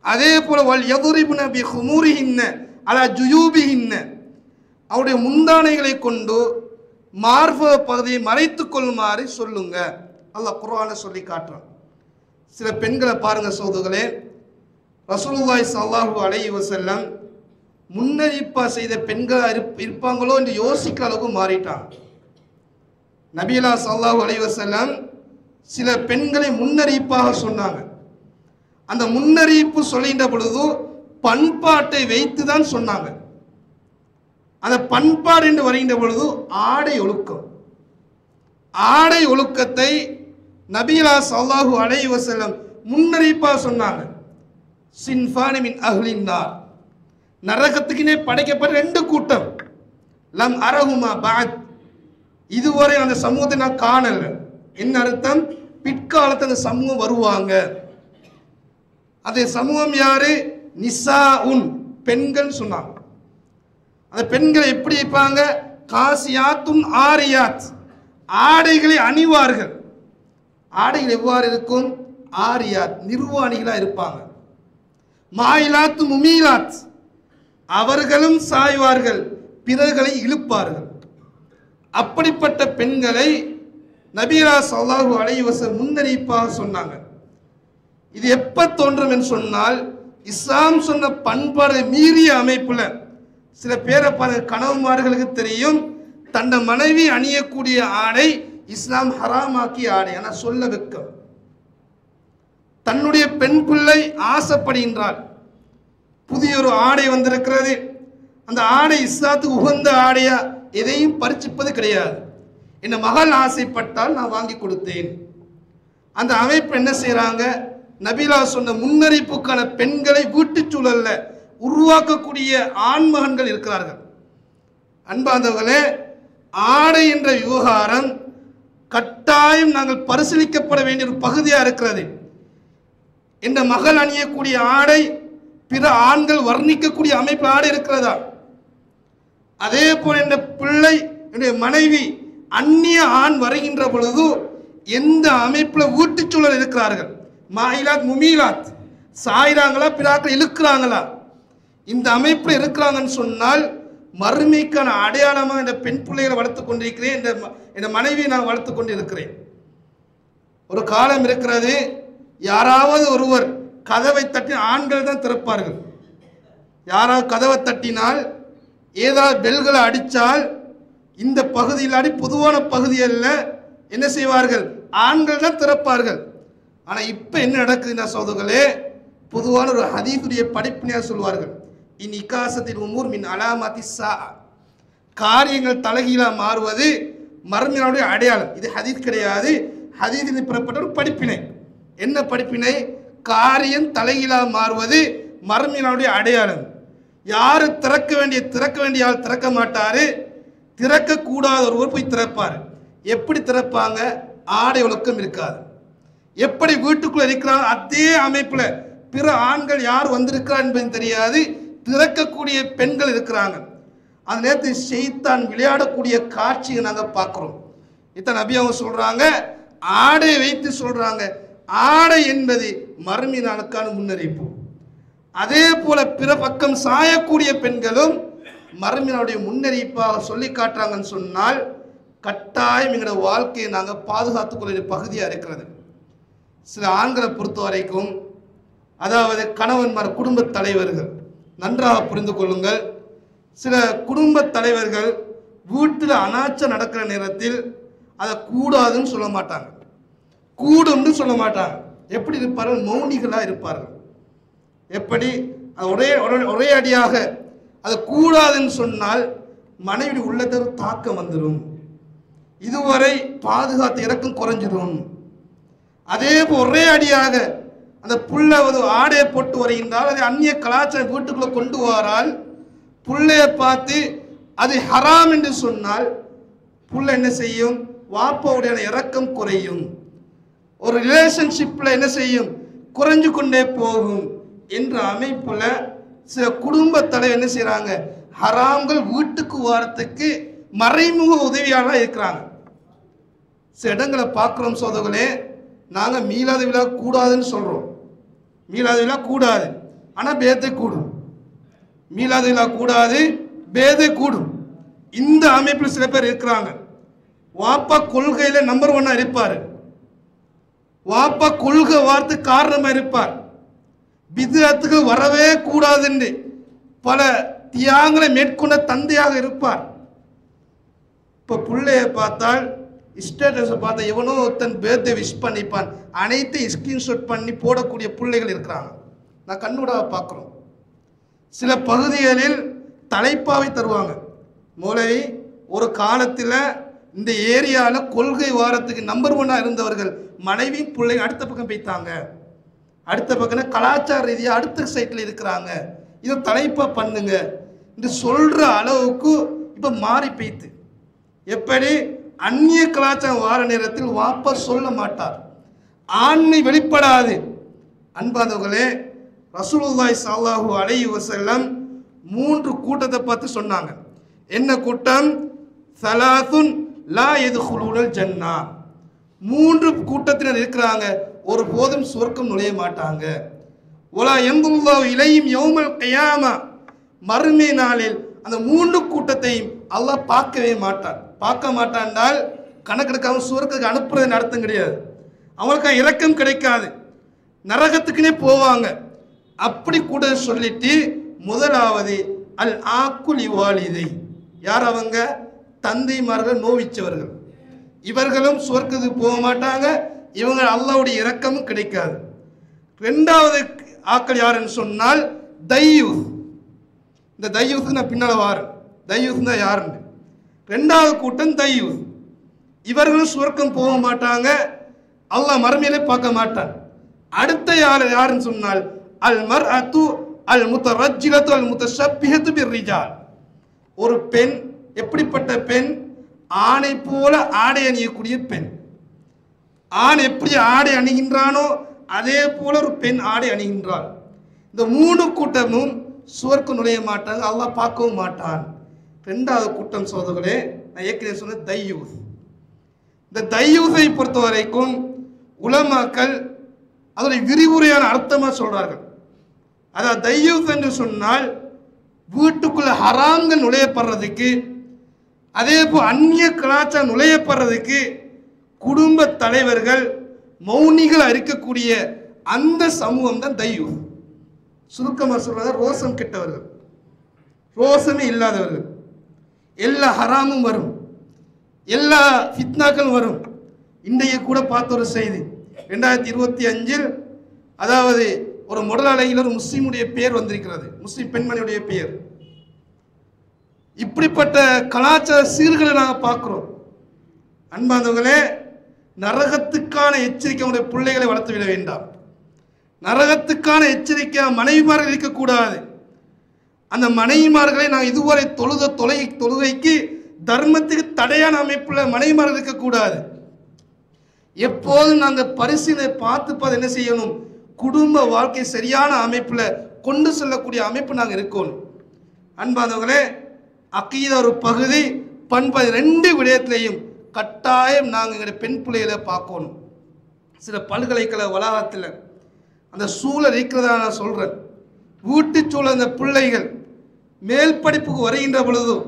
அதே போல வல் யதுரிபுன பி ஹுமூரிஹின்ன அலா ஜுயூபிஹின்ன, அவருடைய முந்தானைகளை கொண்டு மார்பக பகுதியை மறைத்துக் கொள்ளுமாறு சொல்லுங்க. அல்லாஹ் குர்ஆனில் சொல்லி காட்டுறான். சில பெண்களை பாருங்க சகோதரர்களே, ரசூலுல்லாஹி ஸல்லல்லாஹு அலைஹி வஸல்லம் முன்னறிப்பா செய்த பெண்களா இருப்பாங்களோ என்று யோசிக்கிற அளவுக்கு மாறிட்டாங்க. நபியலா ஸல்லல்லாஹு அலைஹி வஸல்லம் சில பெண்களை முன்னறிப்பாக சொன்னாங்க. அந்த முன்னறிவிப்பு சொல்கின்ற பொழுது பண்பாட்டை வைத்து தான் சொன்னாங்க. அந்த பண்பாடு என்று வருகின்ற பொழுது ஆடை ஒழுக்கம், ஆடை ஒழுக்கத்தை நபியலா ஸல்லல்லாஹு அலைஹி வஸல்லம் முன்னறிவிப்பாக சொன்னாங்க. சின்ஃபானி மின் அஹ்லின் நார், நரகத்துக்குனே படைக்கப்பட்ட ரெண்டு கூட்டம், லம் அரஹுமா பஅத், இதுவரை அந்த சமூகத்தை நான் காணல. என்ன அர்த்தம்? பிற்காலத்தில் அந்த சமூகம் வருவாங்க. அந்த சமூகம் யாரு? நிசாஉன், பெண்கள் சொன்னாங்க. அந்த பெண்கள் எப்படி இருப்பாங்க? காசியாத்துன் ஆரியாத், ஆடைகளை அணிவார்கள். ஆடைகள் எவ்வாறு இருக்கும்? ஆரியாத், நிர்வாணிகளா இருப்பாங்க. மாயிலாத்து முமீலாத், அவர்களும் சாய்வார்கள், பிறர்களை இழுப்பார்கள். அப்படிப்பட்ட பெண்களை நபியலா ஸல்லல்லாஹு அலைஹி வஸல்லம் முன்னறிவிப்பாக சொன்னாங்க. இது எப்ப தோன்றும் என்று சொன்னால், இஸ்லாம் சொன்ன பண்பாடு மீறிய அமைப்புல சில பேரை பாருங்க, கணவன்மார்களுக்கு தெரியும் தன்னை மனைவி அணியக்கூடிய ஆடை இஸ்லாம் ஹராமாக்கிய ஆடை, ஆனால் சொல்ல வெக்கம். தன்னுடைய பெண் பிள்ளை ஆசைப்படுகின்றாள், புதிய ஒரு ஆடை வந்திருக்கிறது, அந்த ஆடை இஸ்லாத்துக்கு உகந்த ஆடையா, எதையும் பரிச்சிப்பது கிடையாது. என் மகள் ஆசைப்பட்டால் நான் வாங்கி கொடுத்தேன். அந்த அமைப்பு என்ன செய்யறாங்க? நபிலா சொன்ன முன்னறிப்புக்கான பெண்களை வீட்டு சூழல்ல உருவாக்கக்கூடிய ஆண்மகன்கள் இருக்கிறார்கள். அன்பார்ந்தவர்களே, ஆடை என்ற விவகாரம் கட்டாயம் நாங்கள் பரிசீலிக்கப்பட வேண்டிய ஒரு பகுதியா இருக்கிறது. இந்த மகள் அணியக்கூடிய ஆடை பிற ஆண்கள் வர்ணிக்கக்கூடிய அமைப்பு ஆடை இருக்கிறதா? அதே போல இந்த பிள்ளை, என்னுடைய மனைவி அந்நிய ஆண் வருகின்ற பொழுது எந்த அமைப்புல வீட்டுச்சூழல் இருக்கிறார்கள்? மாயிலாத் முமீலாத், சாயிறாங்களா, பிறாக்கள் இழுக்கிறாங்களா? இந்த அமைப்புல இருக்கிறாங்கன்னு சொன்னால் மறுமைக்கான அடையாளமாக இந்த பெண் பிள்ளைகளை வளர்த்து கொண்டிருக்கிறேன், இந்த மனைவியை நான் வளர்த்து கொண்டு இருக்கிறேன். ஒரு காலம் இருக்கிறது, யாராவது ஒருவர் கதவை தட்டி, ஆண்கள் தான் திறப்பார்கள். யாராவது கதவை தட்டினால், ஏதாவது பெல்களை அடித்தால், இந்த பகுதியில் அடி, பொதுவான பகுதியில் என்ன செய்வார்கள்? ஆண்கள் தான் திறப்பார்கள். ஆனால் இப்போ என்ன நடக்குதுன்னா சகோதரர்களே, பொதுவான ஒரு ஹதீஸுடைய படிப்பினையாக சொல்வார்கள், இன் இகாசத்தில் உமூர் மின் அலாமத்தி சா, காரியங்கள் தலைகீழா மாறுவது மர்மினுடைய அடையாளம். இது ஹதீஸ் கிடையாது, ஹதீஸில் பெறப்பட்ட ஒரு படிப்பினை. என்ன படிப்பினை? காரியம் தலைகீழா மாறுவது மர்மினுடைய அடையாளம். யாரு திறக்க வேண்டிய ஆள் திறக்க மாட்டாரு, திறக்க கூடாத ஒருவர் போய் திறப்பார். எப்படி திறப்பாங்க? ஆடை ஒழுக்கம் இருக்காது. எப்படி வீட்டுக்குள்ள இருக்கிறாங்க அதே அமைப்புல பிற ஆண்கள் யார் வந்திருக்கிறார் என்பது தெரியாது, திறக்கக்கூடிய பெண்கள் இருக்கிறாங்க. அந்த நேரத்தில் ஷைத்தான் விளையாடக்கூடிய காட்சியை நாங்கள் பார்க்கிறோம். இத்தனை நபி அவங்க சொல்றாங்க, ஆடையை வைத்து சொல்றாங்க, ஆடை என்பது மறுமை நாளுக்கான முன்னறிவிப்பு. அதே போல பிற பக்கம் சாயக்கூடிய பெண்களும் மறுமையினுடைய முன்னறிவிப்பாக சொல்லி காட்டுறாங்கன்னு சொன்னால், கட்டாயம் எங்களோட வாழ்க்கையை நாங்கள் பாதுகாத்துக்கொள்ள பகுதியாக இருக்கிறது. சில ஆண்களை பொறுத்த வரைக்கும், அதாவது கணவன்மார், குடும்ப தலைவர்கள், நன்றாக புரிந்து கொள்ளுங்கள். சில குடும்ப தலைவர்கள் வீட்டில் அனாச்சம் நடக்கிற நேரத்தில் அதை கூடாதுன்னு சொல்ல மாட்டாங்க, கூடும்னு சொல்ல மாட்டாங்க. எப்படி இருப்பார்கள்? மௌனிகளாக இருப்பார்கள். எப்படி? ஒரே அடியாக அது கூடாதுன்னு சொன்னால் மனைவி உள்ளதொரு தாக்கம் வந்துடும், இதுவரை பாதுகாத்து இறக்கம் குறைஞ்சிடும். அதே போல் ஒரே அடியாக அந்த புள்ள ஒரு ஆடையை போட்டு வருகின்றால், அதை அந்நிய கலாச்சாரம் வீட்டுக்குள்ள கொண்டு வரால், புள்ளைய பார்த்து அது ஹராம் என்று சொன்னால் புள்ள என்ன செய்யும்? வாப்பாவுடைய இறக்கம் குறையும். ஒரு ரிலேஷன்ஷிப்ல என்ன செய்யும்? குறைஞ்சு கொண்டே போகும் என்ற அமைப்புல சில குடும்ப தலைவர் என்ன செய்யறாங்க? ஹராம்கள் வீட்டுக்கு வரத்துக்கு மறைமுக உதவியாளராக இருக்கிறாங்க. சில இடங்களை பார்க்கிறோம் சோதர்களே, நாங்க மீலாத விழா கூடாதுன்னு சொல்றோம். மீலாத விழா கூடாது, ஆனா பேதை கூடும். மீலாத விழா கூடாது, பேதை கூடும். இந்த அமைப்பில் சில பேர் இருக்கிறாங்க. வாப்பா கொள்கையில நம்பர் 1 இருப்பாரு, வாப்பா கொள்கை வார்த்தை காரணமா இருப்பார். பித்அத்துக்கு வரவே கூடாதுன்னு பல தியாகங்களை மேற்கொண்ட தந்தையாக இருப்பார். இப்ப பிள்ளைய பார்த்தால், ஸ்டேட்டஸை பார்த்தா எவனோ ஒருத்தன் பேர்தே விஷ் பண்ணிப்பான், அனைத்தையும் ஸ்கிரீன்ஷாட் பண்ணி போடக்கூடிய பிள்ளைகள் இருக்கிறாங்க. நான் கண்ணூட பார்க்குறோம். சில பகுதிகளில் தலைப்பாவை தருவாங்க. மூலவி ஒரு காலத்தில் இந்த ஏரியாவில் கொள்கை வாரத்துக்கு நம்பர் 1 இருந்தவர்கள் மனைவி பிள்ளைங்க அடுத்த பக்கம் போய்த்தாங்க, அடுத்த பக்கம் கலாச்சார ரீதியாக அடுத்த சைட்டில் இருக்கிறாங்க, இதை தலைப்பாக பண்ணுங்க என்று சொல்கிற அளவுக்கு இப்போ மாறி போய்த்து. எப்படி? அந்நிய கலாச்சாரம் வார நேரத்தில் வாப்பா சொல்ல மாட்டார், ஆண்மை வெளிப்படாது. அன்பானவர்களே, ரசூலுல்லாஹி ஸல்லல்லாஹு அலைஹி வஸல்லம் 3 கூட்டத்தை பார்த்து சொன்னாங்க. என்ன கூட்டம்? ஸலாசுன் லா யதுகுலூனல் ஜன்னா. 3 கூட்டத்தினர் இருக்கிறாங்க, ஒரு போதும் சொர்க்கம் நுழைய மாட்டாங்க. வலா யன்துல்லாஹு இலைஹிம் யௌமல் கியாமா. மறுமை நாளில் அந்த 3 கூட்டத்தையும் அல்லாஹ் பார்க்கவே மாட்டான். பார்க்க மாட்டான்னால் கணக்கெடுக்காம சொர்க்கத்துக்கு அனுப்புறது அர்த்தம் கிடையாது. அவங்களுக்கு இரக்கம் கிடைக்காது, நரகத்துக்குனே போவாங்க. அப்படி கூட சொல்லிட்டு முதலாவது அல் ஆக்குலி வாலிதை. யார் அவங்க? தந்தைமார்கள் நோவிச்சவர்கள். இவர்களும் சொர்க்கத்துக்கு போக மாட்டாங்க, இவங்க அல்லாஹ்வுடைய இரக்கமும் கிடைக்காது. 2வது ஆக்கள் யாருன்னு சொன்னால் தையூஸ். இந்த தையூஸுக்கு நான் பின்னால் வாரேன். தையூஸ் தான் யாருன்னு. 2வது கூட்டம் தையூஸ். இவர்களும் சொர்க்கம் போக மாட்டாங்க, அல்லாஹ் மறுமையிலே பார்க்க மாட்டான். அடுத்த யாருன்னு சொன்னால் அல் மர்அத்து அல் முத்தரஜ்ஜிலத்து அல் முத்தஷப்பிஹத்து பிர்ரிஜால். ஒரு பெண், எப்படிப்பட்ட பெண்? ஆணை போல ஆடை அணியக்கூடிய பெண். ஆண் எப்படி ஆடை அணிகின்றானோ அதே போல ஒரு பெண் ஆடை அணிகின்றாள். இந்த 3 கூட்டமும் சுவர்க்கு நுழைய மாட்டாங்க, அல்லாஹ் பார்க்கவும் மாட்டான். 2வது கூட்டம் சோதர்களே, நான் ஏற்கனவே சொன்ன தையூஸ். இந்த தையூஸை பொறுத்த வரைக்கும் உலமாக்கள் அதோடைய விரிவுரையான அர்த்தமா சொல்றார்கள். அதாவது தையூஸ் என்று சொன்னால் வீட்டுக்குள்ள ஹராம்கள் நுழையப்படுறதுக்கு, அதே போல் அந்நிய கலாச்சாரம் நுழையப்படுறதுக்கு குடும்ப தலைவர்கள் மௌனிகள் இருக்கக்கூடிய அந்த சமூகம் தான் தையூஸ். சுருக்கமாக சொல்றத ரோசம் கெட்டவர்கள், ரோசமே இல்லாதவர்கள். எல்லா ஹராமும் வரும், எல்லா ஃபித்னாக்களும் வரும். இன்றைய கூட பார்த்த ஒரு செய்தி, 2025 அதாவது ஒரு முதலாளியில் ஒரு முஸ்லீமுடைய பெயர் வந்திருக்கிறது, முஸ்லீம் பெண்மணியுடைய பெயர். இப்படிப்பட்ட கலாச்சார சீர்களை நாங்கள் பார்க்கிறோம். அன்பாந்தவர்களே, நரகத்துக்கான எச்சரிக்கை பிள்ளைகளை வளர்த்து விட வேண்டாம். நரகத்துக்கான எச்சரிக்கை மனைவிமார்கள் இருக்கக்கூடாது. அந்த மனைவிமார்களை நாங்கள் இதுவரை தொழுகைக்கு தர்மத்துக்கு தடையான அமைப்பில் மனைவிமார்கள் இருக்கக்கூடாது. எப்போதும் நாங்கள் பரிசீலனை பார்த்து என்ன செய்யணும்? குடும்ப வாழ்க்கை சரியான அமைப்பில் கொண்டு செல்லக்கூடிய அமைப்பு நாங்கள் இருக்கணும். அன்பானவர்களே, அக்கீதா ஒரு பகுதி, பண்பு 2 விடயத்திலையும் கட்டாயம் நாங்கள் எங்களுடைய பெண் பிள்ளைகளை பார்க்கணும். சில பல்கலைக்கழக வளாகத்தில் அந்த சூழல் இருக்கிறதா நான் சொல்கிறேன். வீட்டு சூழல் அந்த பிள்ளைகள் மேல் படிப்புக்கு வருகின்ற பொழுதும்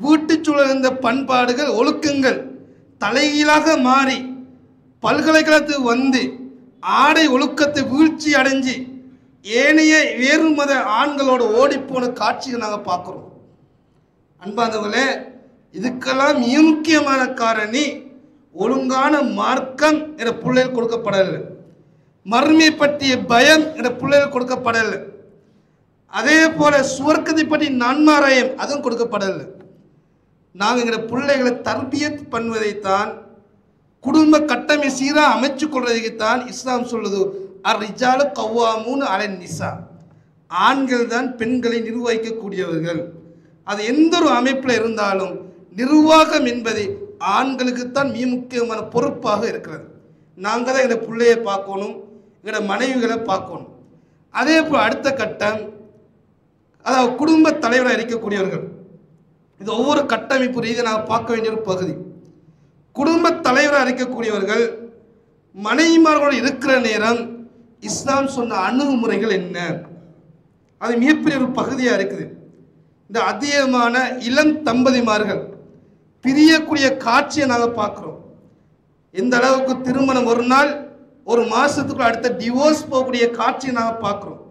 வீட்டுச்சூழல் இருந்த பண்பாடுகள் ஒழுக்கங்கள் தலைகீழாக மாறி பல்கலைக்கழகத்துக்கு வந்து ஆடை ஒழுக்கத்தை வீழ்ச்சி அடைஞ்சு ஏனைய வேறு மத ஆண்களோட ஓடிப்போன காட்சியை நாங்கள் பார்க்குறோம். அன்பாந்தவர்களே, இதுக்கெல்லாம் மிக முக்கியமான காரணி ஒழுங்கான மார்க்கம் என்ற பிள்ளைகள் கொடுக்கப்படலை. மறுமை பற்றிய பயம் என்ற பிள்ளைகள் கொடுக்கப்படலை. அதே போல சுவர்க்கத்தை பற்றி நன்மாராயம் அதுவும் கொடுக்கப்படலை. நாங்கள் எங்களோட பிள்ளைகளை தர்பியத் பண்ணுவதைத்தான், குடும்ப கட்டமை சீராக அமைச்சு கொள்வதைத்தான் இஸ்லாம் சொல்லுது. அர்ரிஜாலு கவ்வாமூன் அலன் நிசா, ஆண்கள் தான் பெண்களை நிர்வகிக்கக்கூடியவர்கள். அது எந்த ஒரு அமைப்பில் இருந்தாலும் நிர்வாகம் என்பது ஆண்களுக்குத்தான் மிக முக்கியமான பொறுப்பாக இருக்கிறது. நாங்கள் தான் எங்களோட பிள்ளையை பார்க்கணும், எங்களோட மனைவிகளை பார்க்கணும். அதே போல் அடுத்த கட்டம், அதாவது குடும்ப தலைவராக இருக்கக்கூடியவர்கள். இது ஒவ்வொரு கட்டமைப்பு ரீதியாக நாங்கள் பார்க்க வேண்டிய ஒரு பகுதி. குடும்ப தலைவராக இருக்கக்கூடியவர்கள் மனைவிமார்களோடு இருக்கிற நேரம் இஸ்லாம் சொன்ன அணுகுமுறைகள் என்ன, அது மிகப்பெரிய ஒரு பகுதியாக இருக்குது. இந்த அதிகமான இளம் தம்பதிமார்கள் பிரியக்கூடிய காட்சியை நாங்கள் பார்க்குறோம். எந்த அளவுக்கு திருமணம் ஒரு நாள் ஒரு மாதத்துக்குள்ள அடுத்த டிவோர்ஸ் போகக்கூடிய காட்சியை நாங்கள் பார்க்குறோம்.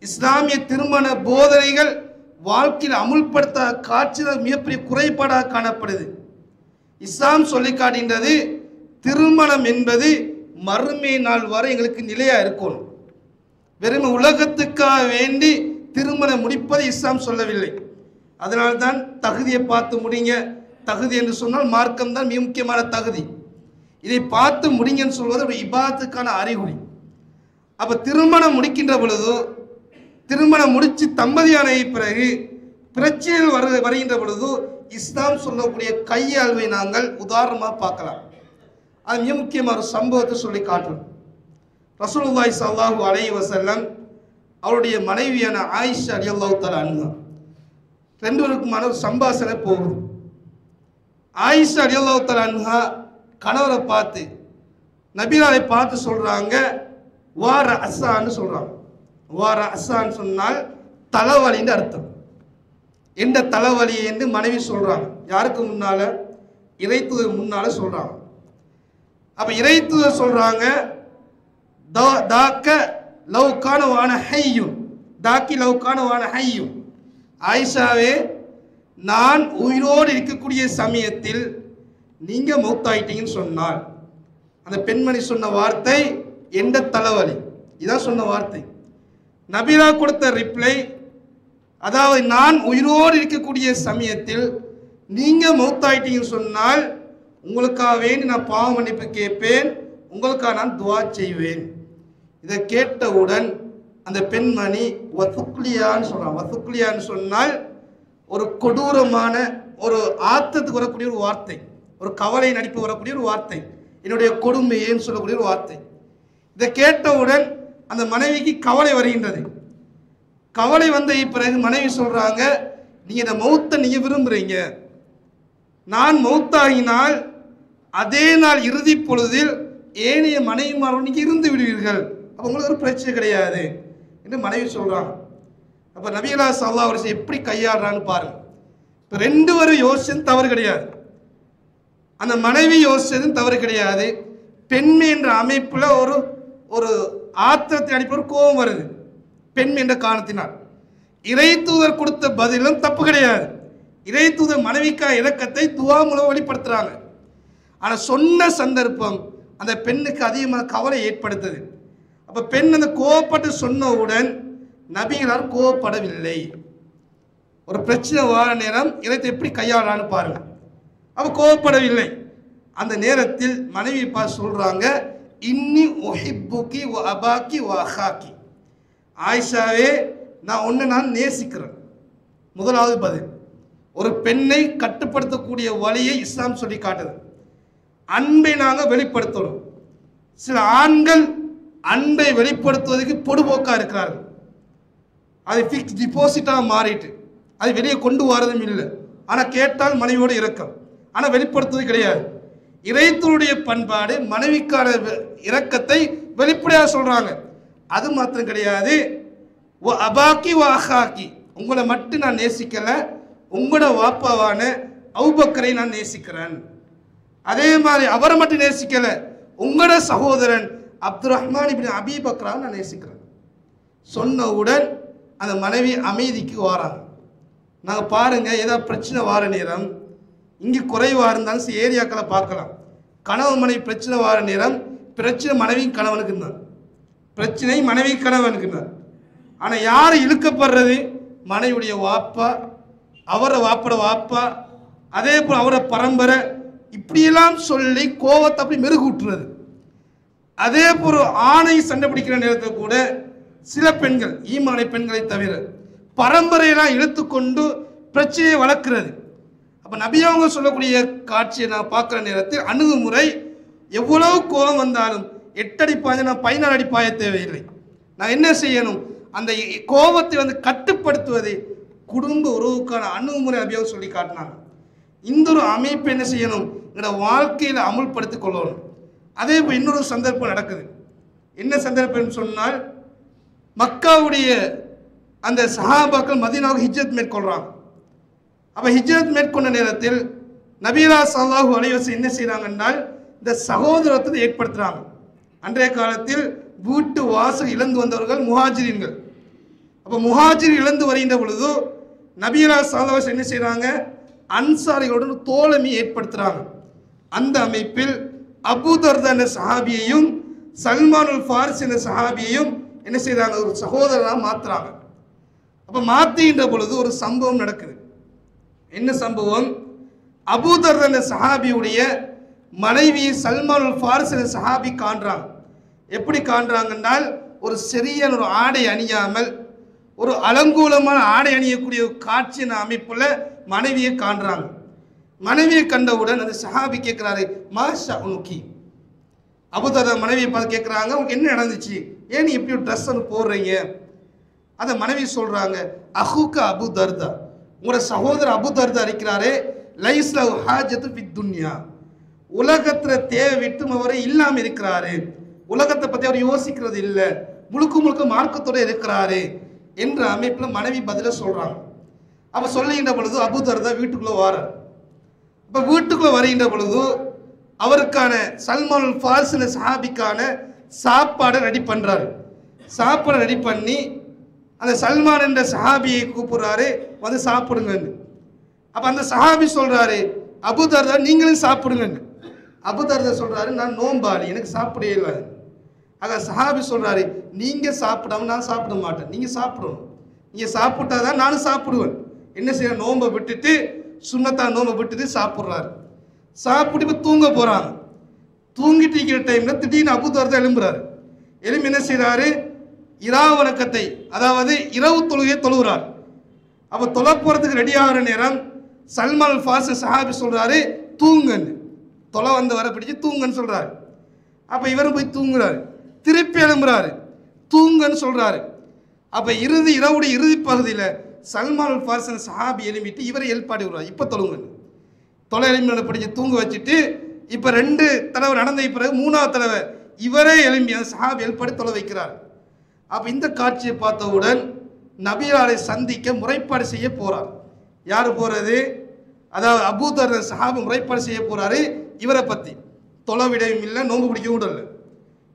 இஸ்லாமிய திருமண போதனைகள் வாழ்க்கையில் அமுல்படுத்த காட்சிகள் மிகப்பெரிய குறைபாடாக காணப்படுது. இஸ்லாம் சொல்லி காட்டுகின்றது, திருமணம் என்பது மறுமை நாள் வரை எங்களுக்கு நிலையாக இருக்கணும். வெறும் உலகத்துக்காக வேண்டி திருமணம் முடிப்பதை இஸ்லாம் சொல்லவில்லை. அதனால்தான் தகுதியை பார்த்து முடிங்க. தகுதி என்று சொன்னால் மார்க்கம் தான் மிக முக்கியமான தகுதி. இதை பார்த்து முடிங்கன்னு சொல்வது ஒரு இபாதத்துக்கான அறிகுறி. அப்போ திருமணம் முடிக்கின்ற பொழுது, திருமணம் முடித்து தம்பதியான பிறகு பிரச்சனைகள் வருகின்ற பொழுது இஸ்லாம் சொல்லக்கூடிய கையாள்வை நாங்கள் உதாரணமாக பார்க்கலாம். அது மிக முக்கியமான ஒரு சம்பவத்தை சொல்லி காட்டுறோம். ரசூலுல்லாஹி ஸல்லல்லாஹு அலைஹி வஸல்லம் அவருடைய மனைவியான ஆயிஷா ரலியல்லாஹு தஆலா அன்ஹா ரெண்டு பேருக்குமான ஒரு சம்பாஷணை போகுது. ஆயிஷா ரலியல்லாஹு தஆலா அன்ஹா கணவரை பார்த்து, நபியாரை பார்த்து சொல்றாங்க, வார அசான்னு சொல்றாங்க. வார அசான்னு சொன்னால் தலைவலின்னு அர்த்தம். எந்த தலைவலி என்று மனைவி சொல்றாங்க. யாருக்கு முன்னால? இறைத்துவர் முன்னால சொல்றாங்க. அப்ப இறைத்துவர் சொல்றாங்க, தாக்க லவ்கான வான ஹையும், தாக்கி லவ்கான வான ஹையும், ஆயிஷாவே நான் உயிரோடு இருக்கக்கூடிய சமயத்தில் நீங்க மௌத்தாயிட்டீங்கன்னு சொன்னால், அந்த பெண்மணி சொன்ன வார்த்தை எந்த தலைவலி, இதான் சொன்ன வார்த்தை. நபிரா கொடுத்த ரிப்ளை, அதாவது நான் உயிரோடு இருக்கக்கூடிய சமயத்தில் நீங்க மௌத்தாயிட்டீங்கன்னு சொன்னால் உங்களுக்காக வேண்டி நான் பாவ மன்னிப்பு கேட்பேன், உங்களுக்காக நான் துவா செய்வேன். இதை கேட்டவுடன் அந்த பெண்மணி வசுக்லியான்னு சொல்றான். வசுக்லியான்னு சொன்னால் ஒரு கொடூரமான ஒரு ஆத்தத்துக்கு வரக்கூடிய ஒரு வார்த்தை, ஒரு கவலை நடிப்பு வரக்கூடிய ஒரு வார்த்தை, என்னுடைய கொடுமையேன்னு சொல்லக்கூடிய ஒரு வார்த்தை. இதை கேட்டவுடன் அந்த மனைவிக்கு கவலை வருகின்றது. கவலை வந்த பிறகு மனைவி சொல்றாங்க, நீங்க இந்த மௌத்தை நீங்க விரும்புறீங்க, நான் மௌத்தாகினால் அதே நாள் இறுதி பொழுதில் ஏனைய மனைவிமாரோடு நீங்க இருந்து விடுவீர்கள், அப்போ உங்களுக்கு ஒரு பிரச்சனை கிடையாது என்று மனைவி சொல்றாங்க. அப்போ நபிகளா ஸல்லல்லாஹு அலைஹி வஸல்லம் எப்படி கையாடுறான்னு பாருங்க. இப்போ ரெண்டு பேரும் யோசிச்சது தவறு கிடையாது, அந்த மனைவி யோசிச்சதும் தவறு கிடையாது. பெண்மை என்ற அமைப்பில் ஒரு ஒரு ஆத்திரத்தை அடிப்பது கோபம் வருது பெண்மை என்ற காரணத்தினால். இறை தூதர் கொடுத்த பதிலும் தப்பு கிடையாது. இறை தூதர் மனைவிக்கா இலக்கத்தை துவா மூலம் வெளிப்படுத்துறாங்க. ஆனால் சொன்ன சந்தர்ப்பம் அந்த பெண்ணுக்கு அதிகமான கவலை ஏற்படுத்துது. அப்போ பெண் அந்த கோவப்பட்டு சொன்னவுடன் நபிகளார் கோவப்படவில்லை. ஒரு பிரச்சனை வார நேரம் இறைத்தை எப்படி கையாளான்னு பாருங்க. அப்போ கோவப்படவில்லை. அந்த நேரத்தில் மனைவி பார்த்து சொல்றாங்க, இன்னி உஹிப்புகி வ அபாக்கி வ அஹாக்கி, ஆயிஷாவே நான் நான் நேசிக்கிறேன். முதலாவது பதில். ஒரு பெண்ணை கட்டுப்படுத்தக்கூடிய வழியை இஸ்லாம் சொல்லி காட்டுது. அன்பை நாங்கள் வெளிப்படுத்தணும். சில ஆண்கள் அன்பை வெளிப்படுத்துவதற்கு பொடுபோக்கா இருக்கிறார்கள். அது ஃபிக்ஸ் டிபாசிட்டாக மாறிட்டு அது வெளியே கொண்டு வரதும் இல்லை. ஆனால் கேட்டால் மனைவியோடு இரக்கம், ஆனால் வெளிப்படுத்துவது கிடையாது. இறைத்தூருடைய பண்பாடு மனைவிக்கான இரக்கத்தை வெளிப்படையாக சொல்றாங்க. அது மாத்திரம் கிடையாது, அபாக்கி வ அஹாக்கி, உங்களை மட்டும் நான் நேசிக்கல, உங்களோட வாப்பாவான அபூபக்கரை நான் நேசிக்கிறேன். அதே மாதிரி அவரை மட்டும் நேசிக்கல, உங்களோட சகோதரன் அப்துல் ரஹ்மான் இப்னு அபீ பக்ராவை நான் நேசிக்கிறேன் சொன்னவுடன் அந்த மனைவி அமைதிக்கு வாராங்க. நாங்கள் பாருங்க, ஏதாவது பிரச்சனை வார நேரம் இங்கே குறைவாக இருந்தாலும் சில ஏரியாக்களை பார்க்கலாம். கணவன் மனைவி பிரச்சனை வார நேரம் பிரச்சனை மனைவி கணவனுக்கு இருந்தான், பிரச்சனை மனைவி கணவனுக்கு இருந்தான். ஆனால் யார் இழுக்கப்படுறது? மனைவியுடைய வாப்பா, அவரை வாப்பட வாப்பா, அதே போல் அவரை பரம்பரை, இப்படியெல்லாம் சொல்லி கோவத்தை அப்படி மெருகூட்டுறது. அதே போல் ஆணை சண்டை பிடிக்கிற நேரத்தில் கூட சில பெண்கள், ஈமானை பெண்களை தவிர, பரம்பரையெல்லாம் இழுத்துக்கொண்டு பிரச்சனையை வளர்க்கிறது. அப்போ நபி அவங்க சொல்லக்கூடிய காட்சியை நான் பார்க்குற நேரத்தில் அணுகுமுறை, எவ்வளவு கோபம் வந்தாலும் 8 அடி பாய, நான் 14 அடி பாய தேவையில்லை. நான் என்ன செய்யணும்? அந்த கோபத்தை கட்டுப்படுத்துவதை குடும்ப உறவுக்கான அணுகுமுறை நபி அவங்க சொல்லி காட்டினாங்க. இந்த ஒரு அமைப்பு என்ன செய்யணும்? என்னோட வாழ்க்கையில் அமுல்படுத்திக் கொள்ளணும். அதே போல் இன்னொரு சந்தர்ப்பம் நடக்குது. என்ன சந்தர்ப்பம் சொன்னால், மக்காவுடைய அந்த சஹாபாக்கள் மதீனாவுக்கு ஹிஜ்ரத் மேற்கொள்றாங்க. அப்போ ஹிஜ்ரத் மேற்கொண்ட நேரத்தில் நபியா ஸல்லல்லாஹு அலைஹி வஸல்லம் என்ன செய்கிறாங்க என்றால், இந்த சகோதரத்தை ஏற்படுத்துகிறாங்க. அன்றைய காலத்தில் வீட்டு வாசல் இழந்து வந்தவர்கள் முஹாஜிரின்கள். அப்போ முஹாஜிர் இழந்து வருகின்ற பொழுது நபியா ஸல்லல்லாஹு அலைஹி வஸல்லம் என்ன செய்கிறாங்க? அன்சாரிகளுடன் தோழமை ஏற்படுத்துகிறாங்க. அந்த அமைப்பில் அபூ தர்தா என்ற சஹாபியையும் சல்மானுல் ஃபாரிஸ் என்ற சஹாபியையும் என்ன செய்கிறாங்க? ஒரு சகோதரனாக மாற்றுறாங்க. அப்போ மாற்றுகின்ற பொழுது ஒரு சம்பவம் நடக்குது. என்ன சம்பவம்? அபூ தர்தா என்ற சஹாபியுடைய மனைவியை சல்மானுல் ஃபாரிஸ் என்ற சஹாபி காண்றாங்க. எப்படி காண்றாங்க என்றால், ஒரு சிறிய ஒரு ஆடை அணியாமல் ஒரு அலங்கூலமான ஆடை அணியக்கூடிய காட்சியின் அமைப்புல மனைவியை காண்றாங்க. மனைவியை கண்டவுடன் அந்த சஹாபி கேட்கிறாரு, மாஷா உனக்கி. அபூ தர்தா மனைவியை பார்த்து கேட்குறாங்க, உங்களுக்கு என்ன நடந்துச்சு, ஏன் நீ எப்படி ட்ரெஸ் போடுறீங்க? அதை மனைவி சொல்றாங்க, அஹூக்க அபூ தர்தா, உங்களோட சகோதரர் அபூ தர்தா இருக்கிறாரே, லைஸ்லஹு ஹாஜத்து ஃபித் துன்யா, உலகத்தில் தேவை விட்டும் அவரை இல்லாமல் இருக்கிறாரு, உலகத்தை பற்றி அவர் யோசிக்கிறது இல்லை, முழுக்க முழுக்க மார்க்கத்தோடு இருக்கிறாரு என்ற அமைப்பில் மனைவி பதில சொல்றாங்க. அப்போ சொல்லுகின்ற பொழுது அபூ தர்தா வீட்டுக்குள்ளே வாரார். இப்போ வீட்டுக்குள்ளே வருகின்ற பொழுது அவருக்கான சல்மானுல் ஃபாரிஸ் சஹாபிக்கான சாப்பாடை ரெடி பண்ணுறாரு. சாப்பாடை ரெடி பண்ணி அந்த சல்மான் என்ற சஹாபியை கூப்பிடுறாரு, வந்து சாப்பிடுங்கன்னு. அப்போ அந்த சஹாபி சொல்கிறாரு, அபூ தர்தா நீங்களும் சாப்பிடுங்கன்னு. அபூ தர்தா சொல்கிறாரு, நான் நோம்பாளி, எனக்கு சாப்பிடவே இல்லை. ஆக சஹாபி சொல்கிறாரு, நீங்கள் சாப்பிடாம நான் சாப்பிட மாட்டேன், நீங்கள் சாப்பிடணும், நீங்கள் சாப்பிட்டா தான் நானும் சாப்பிடுவேன். என்ன செய்ய? நோம்பை விட்டுட்டு, சுன்னத்தா நோம்பை விட்டுட்டு சாப்பிட்றாரு. சாப்பிட்டு இப்போ தூங்க போகிறாங்க. தூங்கிட்டு இருக்கிற டைமில் திடீர்னு அபூ தர்தா எழும்புறாரு. எழும்பி என்ன செய்கிறாரு? இரவு வணக்கத்தை, அதாவது இரவு தொழுகையை தொழுகிறார். அப்போ தொலை போகிறதுக்கு ரெடி ஆகிற நேரம் சல்மான் ஃபாரிஸ் சஹாபி சொல்கிறாரு, தூங்குன்னு. தொலை வந்து வர பிடிச்சி தூங்குன்னு சொல்கிறாரு. அப்போ இவரும் போய் தூங்குறாரு. திருப்பி எழும்புறாரு, தூங்குன்னு சொல்கிறாரு. அப்போ இரவுடைய இறுதி பகுதியில் சல்மான் ஃபாரிஸ் சஹாபி எழுப்பிட்டு இவரை எழுப்பாடி விடுறாரு, இப்போ தொழுங்கன்னு. தொலை எழுப்பி பிடிச்சி தூங்க வச்சுட்டு, இப்போ 2 தடவை நடந்த பிறகு 3ஆவது தடவை இவரே எழும்பி அந்த சஹாபி எழுப்பாடி தொலை வைக்கிறார். அப்போ இந்த காட்சியை பார்த்தவுடன் நபியாரை சந்திக்க முறைப்பாடு செய்ய போறார். யார் போறது? அதாவது அபூ தர்தா சஹாபி முறைப்பாடு செய்ய போறாரு. இவரை பற்றி தொலை விடவும் இல்லை, நோன்பு பிடிக்க விடல,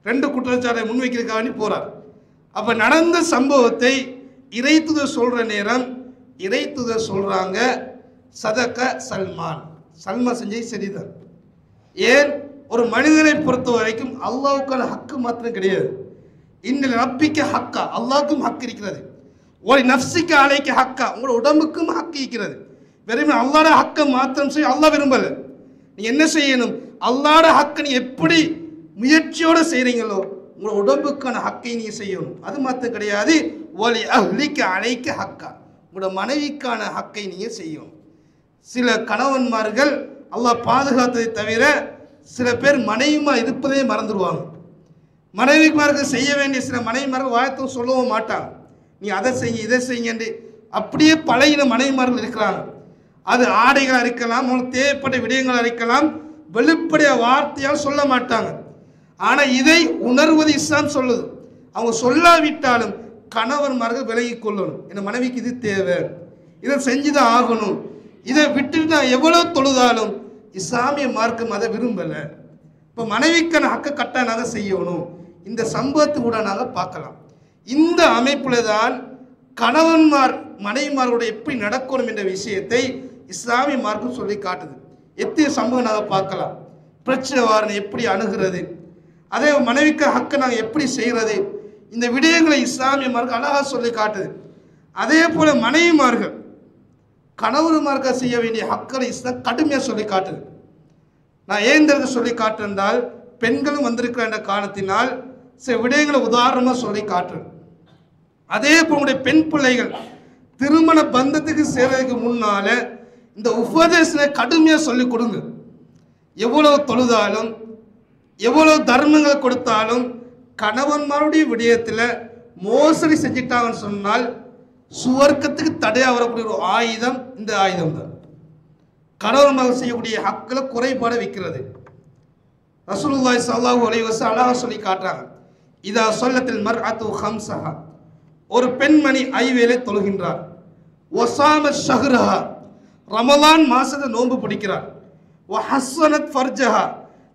2 குற்றச்சாட்டை முன்வைக்கிறதுக்காக போறார். அப்போ நடந்த சம்பவத்தை இறைத்துதர் சொல்ற நேரம் இறைத்துதர் சொல்றாங்க, சதக சல்மான், சல்மான் செஞ்சது சரிதான். ஏன்? ஒரு மனிதனை பொறுத்த வரைக்கும் அல்லாஹ்வுக்கான ஹக்கு மாத்திரம் கிடையாது, இன்னல் ரப்பிக்க ஹக்கா, அல்லாஹ்வுக்கும் ஹக்கு இருக்கிறது. ஒரு நஃப்ஸிக்க அலைக்க ஹக்கா, உங்களோட உடம்புக்கும் ஹக்கு இருக்கிறது. வெறும் அல்லாஹ்வோட ஹக்கை மாத்திரம் செய்ய அல்லாஹ் விரும்பல. நீ என்ன செய்யணும்? அல்லாஹ்வோட ஹக்கை நீ எப்படி முயற்சியோடு செய்கிறீங்களோ உங்களோட உடம்புக்கான ஹக்கை நீங்கள் செய்யணும். அது மாத்திரம் கிடையாது, ஒலி அஹ்லிக்க அலைக்க ஹக்கா, உங்களோட மனைவிக்கான ஹக்கை நீங்கள் செய்யணும். சில கணவன்மார்கள் அல்லாஹ் பாதுகாத்ததை தவிர சில பேர் மனைவிமா இருப்பதே மறந்துடுவாங்க. மனைவிமார்கள் செய்ய வேண்டிய சில மனைவிமார்கள் வாயத்தும் சொல்லவும் மாட்டாங்க, நீ அதை செய்ய இதை செய்ய, அப்படியே பழகின மனைவிமார்கள் இருக்கிறாங்க. அது ஆடைகளாக இருக்கலாம், அவங்களுக்கு தேவைப்பட்ட விடயங்களாக இருக்கலாம், வெளிப்படைய வார்த்தையால் சொல்ல மாட்டாங்க. ஆனால் இதை உணர்வது இஸ்லாம் சொல்லுது. அவங்க சொல்லாவிட்டாலும் கணவன்மார்கள் விலகி கொள்ளணும், என் மனைவிக்கு இது தேவை, இதை செஞ்சுதான் ஆகணும் இதை விட்டுட்டு நான் எவ்வளவு தொழுதாலும் இஸ்லாமிய மார்க்கம் அதை விரும்பல. இப்போ மனைவிக்கான ஹக்க கட்டாயம் நாங்கள் செய்யணும். இந்த சம்பவத்தை கூட நாங்கள் பார்க்கலாம். இந்த அமைப்புல தான் கணவன்மார் மனைவிமாரோட எப்படி நடக்கணும் என்ற விஷயத்தை இஸ்லாமிய மார்க்கம் சொல்லி காட்டுது. எத்தனை சம்பவம் நாங்கள் பார்க்கலாம். பிரச்சனை வாரனை எப்படி அணுகிறது, அதே மனைவிக்கு ஹக்கை நாங்கள் எப்படி செய்கிறது, இந்த விடயங்களை இஸ்லாமிய மார்க்கம் அழகாக சொல்லி காட்டுது. அதே போல மனைவிமார்கள் கணவன்மார்கள் செய்ய வேண்டிய ஹக்களை இஸ்லாம் கடுமையாக சொல்லி காட்டுது. நான் ஏன் இந்த சொல்லி காட்டுறதால் பெண்களும் வந்திருக்கிற என்ற காரணத்தினால் சில விடயங்களை உதாரணமாக சொல்லி காட்டுறேன். அதே போல பெண் பிள்ளைகள் திருமண பந்தத்துக்கு சேர்றதுக்கு முன்னால இந்த உபதேசனை கடுமையாக சொல்லி கொடுங்க. எவ்வளவு தொழுதாலும் எவ்வளவு தர்மங்கள் கொடுத்தாலும் கணவன்மாருடைய விடயத்தில் மோசடி செஞ்சிட்டாங்கன்னு சொன்னால் சுவர்க்கத்துக்கு தடையாக வரக்கூடிய ஒரு ஆயுதம் இந்த ஆயுதம் தான். கணவன்மார்கள் செய்யக்கூடிய ஹக்கில் குறைபாடு வைக்கிறது. ரசூலுல்லாஹி ஸல்லல்லாஹு அலைஹி வஸல்லம் அழகாக சொல்லி காட்டுறாங்க. இதா சொல்லத்தில் மர்அத்து ஹம்ஸஹா, ஒரு பெண்மணி ஐவேளை தொழுகின்றார். ஒசாம ஷஹ்ரஹா, ரமலான் மாசத்தை நோன்பு பிடிக்கிறார். வஹஸ்ஸனத் ஃபர்ஜஹா,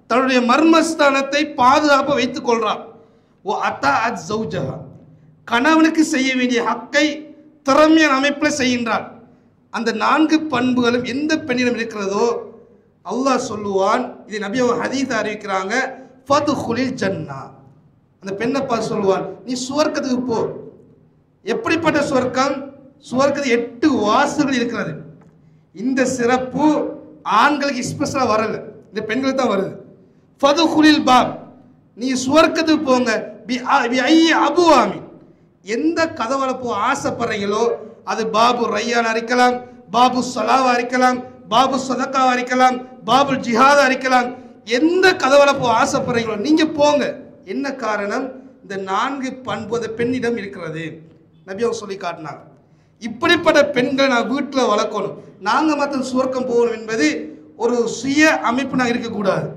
தன்னுடைய மர்மஸ்தானத்தை பாதுகாப்பு வைத்துக் கொள்றார். வஅதாஅத் ஸௌஜஹா, கணவனுக்கு செய்ய வேண்டிய ஹக்கை திறமையான அமைப்பில் செய்கின்றார். அந்த 4 பண்புகளும் எந்த பெண்ணிடம் இருக்கிறதோ அல்லாஹ் சொல்லுவான். இதை நபி அவங்க ஹதீஸ் அறிவிக்கிறாங்க. ஃபதுகுலில் ஜன்னா, அந்த பெண்ணை பார்த்து சொல்லுவான், நீ சுவர்க்கத்துக்கு போ. எப்படிப்பட்ட சுவர்க்கம்? சுவர்க்கத்துக்கு 8 வாசல்கள் இருக்கிறது. இந்த சிறப்பு ஆண்களுக்கு ஸ்பெஷலாக வரல, இந்த பெண்களுக்கு தான் வருது. ஃபதுகுலில் பாப், நீ சுவர்க்கத்துக்கு போங்க. பி ஐ அபுவாமி, எந்த கதவால போ ஆசைப்படுறீங்களோ, அது பாபு ரையான் இருக்கலாம், பாபு சலாவா இருக்கலாம், பாபு சதக்காவா இருக்கலாம், பாபு ஜிஹாதா இருக்கலாம். எந்த கதவால போ ஆசைப்படுறீங்களோ நீங்க போங்க. என்ன காரணம்? இந்த 4 பண்பு அந்த பெண்ணிடம் இருக்கிறது. நபி அவங்க சொல்லி காட்டினாங்க. இப்படிப்பட்ட பெண்களை நான் வீட்டில் வளர்க்கணும், நாங்கள் மற்ற சுவர்க்கம் போகணும் என்பது ஒரு சுய அமைப்பு நாங்கள் இருக்கக்கூடாது.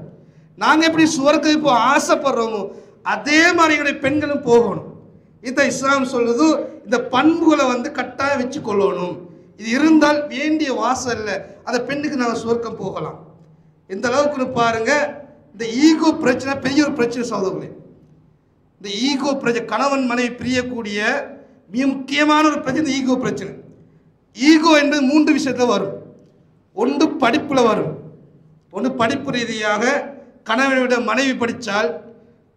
நாங்கள் எப்படி சுவர்க்கம் இப்போ ஆசைப்படுறோமோ அதே மாதிரி பெண்களும் போகணும். இதை இஸ்லாம் சொல்லுது. இந்த பண்புகளை கட்டாயம் வச்சு கொள்ளணும். இது இருந்தால் வேண்டிய வாசல்ல அந்த பெண்ணுக்கு நாங்கள் சுவர்க்கம் போகலாம். எந்த அளவுக்கு பாருங்க. இந்த ஈகோ பிரச்சனை பெரிய ஒரு பிரச்சனை சகோதரர்களே. இந்த ஈகோ பிரச்சனை, கணவன் மனைவி பிரியக்கூடிய மிக முக்கியமான ஒரு பிரச்சனை ஈகோ பிரச்சனை. ஈகோ என்பது 3 விஷயத்தில் வரும். ஒன்று படிப்பில் வரும். ஒன்று படிப்பு ரீதியாக கணவனை விட மனைவி படித்தால்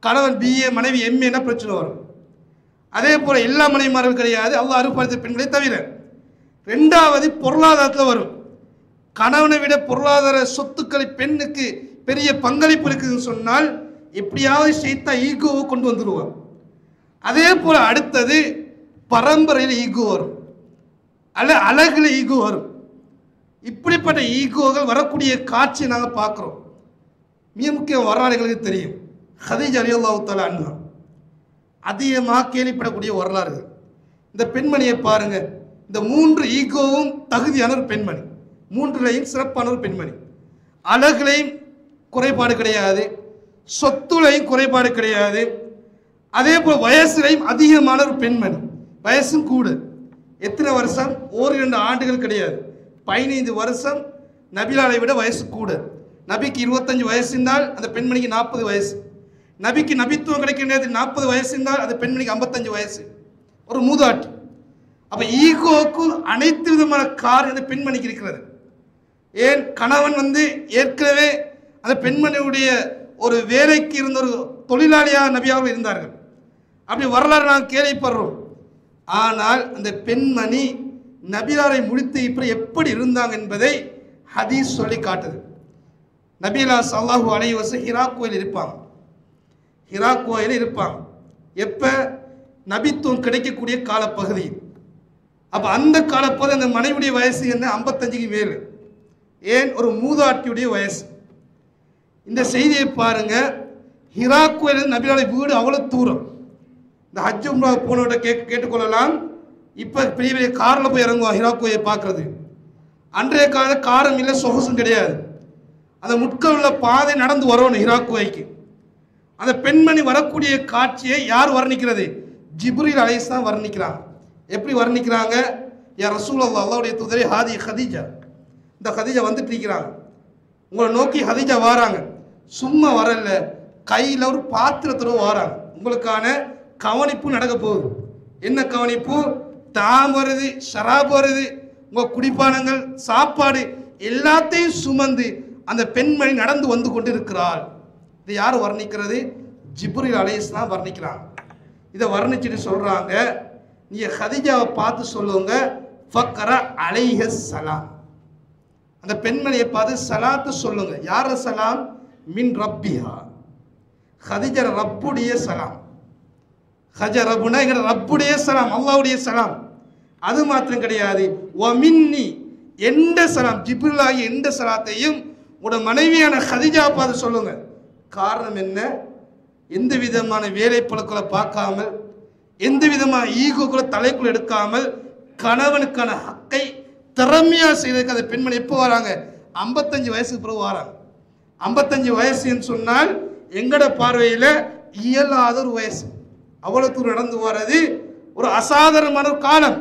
கணவன் பிஏ மனைவி எம்ஏன்னா பிரச்சனை வரும். அதே போல் எல்லா மனைவிமார்கள் கிடையாது, அல்லாஹ் அருள்பாலித்த பெண்களை தவிர. 2வது பொருளாதாரத்தில் வரும். கணவனை விட பொருளாதார சொத்துக்களை பெண்ணுக்கு பெரிய பங்களிப்பு இருக்குதுன்னு சொன்னால் எப்படியாவது செய்தா ஈகோவை கொண்டு வந்துடுவான். அதே போல் அடுத்தது பரம்பரையில் ஈகோ வரும், அழகுல ஈகோ வரும். இப்படிப்பட்ட ஈகோகள் வரக்கூடிய காட்சியை நாங்கள் பார்க்குறோம். மிக முக்கிய வரலாறுகளுக்கு தெரியும். ஹதீஜா ரலியல்லாஹு தஆலா அன்ஹா அதிகமாக கேள்விப்படக்கூடிய வரலாறுகள். இந்த பெண்மணியை பாருங்க. இந்த 3 ஈகோவும் தகுதியான ஒரு பெண்மணி, 3லையும் சிறப்பான ஒரு பெண்மணி. அழகுலையும் குறைபாடு கிடையாது, சொத்துலையும் குறைபாடு கிடையாது. அதே போல் வயசுலையும் அதிகமான ஒரு பெண்மணி, வயசும் கூட. எத்தனை வருஷம்? 1-2 ஆண்டுகள் கிடையாது, 15 வருஷம் நபிலாரை விட வயசு கூட. நபிக்கு 25 வயசு இருந்தால் அந்த பெண்மணிக்கு 40 வயசு. நபிக்கு நபித்துவம் கிடைக்கிற நேரத்தில் 40 வயசு இருந்தால் அந்த பெண்மணிக்கு 55 வயசு. ஒரு மூதாட்டி. அப்போ ஈகோவுக்கு அனைத்து விதமான காரணம் அந்த பெண்மணிக்கு இருக்கிறது. ஏன்? கணவன் ஏற்கனவே அந்த பெண்மணியுடைய ஒரு வேலைக்கு இருந்த ஒரு தொழிலாளியாக நபியாக இருந்தார்கள். அப்படி வரலாறு நாங்கள் கேள்விப்படுறோம். ஆனால் அந்த பெண்மணி நபியாரை முடித்து இப்போ எப்படி இருந்தாங்க என்பதை ஹதீஸ் சொல்லி காட்டுது. நபிலா ஸல்லல்லாஹு அலைஹி வஸல்லம் ஹிரா கோயில் இருப்பாங்க. ஹிரா கோயில் இருப்பாங்க எப்போ? நபித்துவம் கிடைக்கக்கூடிய காலப்பகுதியில். அப்போ அந்த காலப்பகுதி அந்த மனைவியுடைய வயசு என்ன? 55க்கு மேல். ஏன்? ஒரு மூதாட்டியுடைய வயசு. இந்த செய்தியை பாருங்க. ஹிரா கோயில் நபியாருடைய வீடு அவ்வளோ தூரம். இந்த ஹஜ் உம்ரா போனவட கேட்டுக்கொள்ளலாம். இப்போ பெரிய பெரிய காரில் போய் இறங்குவோம் ஹிரா கோயை பார்க்கறது. அன்றைய கால காரம் இல்லை, சொகுசும் கிடையாது. அந்த முட்கள் உள்ள பாதை நடந்து வரணும் ஹிரா கோய்க்கு. அந்த பெண்மணி வரக்கூடிய காட்சியை யார் வர்ணிக்கிறது? ஜிப்ரீல் அலைஹிஸ்ஸலாம் வர்ணிக்கிறாங்க. எப்படி வர்ணிக்கிறாங்க? யா ரசூலல்லாஹ், அல்லாஹ்வுடைய தூதரே, ஹாதி ஹதீஜா, இந்த ஹதீஜா வந்துட்டு இருக்கிறாங்க, உங்களை நோக்கி ஹதீஜா வாராங்க. சும்மா வரல, கையில் ஒரு பாத்திரத்தோடு வாராங்க. உங்களுக்கான கவனிப்பு நடக்க போகுது. என்ன கவனிப்பு? தாம் வருது, ஷராப் வருது, உங்கள் குடிப்பானங்கள், சாப்பாடு எல்லாத்தையும் சுமந்து அந்த பெண்மணி நடந்து வந்து கொண்டு இருக்கிறாள். இது யார் வர்ணிக்கிறது? ஜிப்ரீல் அலைஹிஸ்ஸலாம் வர்ணிக்கிறாங்க. இதை வர்ணிச்சுட்டு சொல்றாங்க, நீங்க ஹதீஜாவை பார்த்து சொல்லுங்க, ஃபக்ரா அலைஹிஸ் சலாம், அந்த பெண்மணியை பார்த்து சலாத்து சொல்லுங்க. யார சலாம்? மின் ரப்பிஹா, ஹதீஜா ரப்புடைய சலாம். ஹஜ ரப்புனா எங்க ரப்புடைய சலாம், அல்லாஹ்வுடைய சலாம். அது மாத்திரம் கிடையாது, வ மின்னி, எந்த சலாம், ஜிப்ரீல் ஆகிய எந்த சலாத்தையும் உங்களோட மனைவியான ஹதீஜா பார்த்து சொல்லுங்க. காரணம் என்ன? எந்த விதமான வேலை பழக்களை பார்க்காமல், எந்த விதமான ஈகோக்களை தலைக்குள் எடுக்காமல், கணவனுக்கான ஹக்கை திறமையா செய்யறதுக்கு அந்த பெண்மணி எப்போ வராங்க? 55 வயசுக்கு பிறகு வராங்க. 55 வயசுன்னு சொன்னால் எங்கட பார்வையில் இயலாத ஒரு வயசு. அவ்வளவு தூரம் நடந்து வர்றது ஒரு அசாதாரணமான ஒரு காலம்.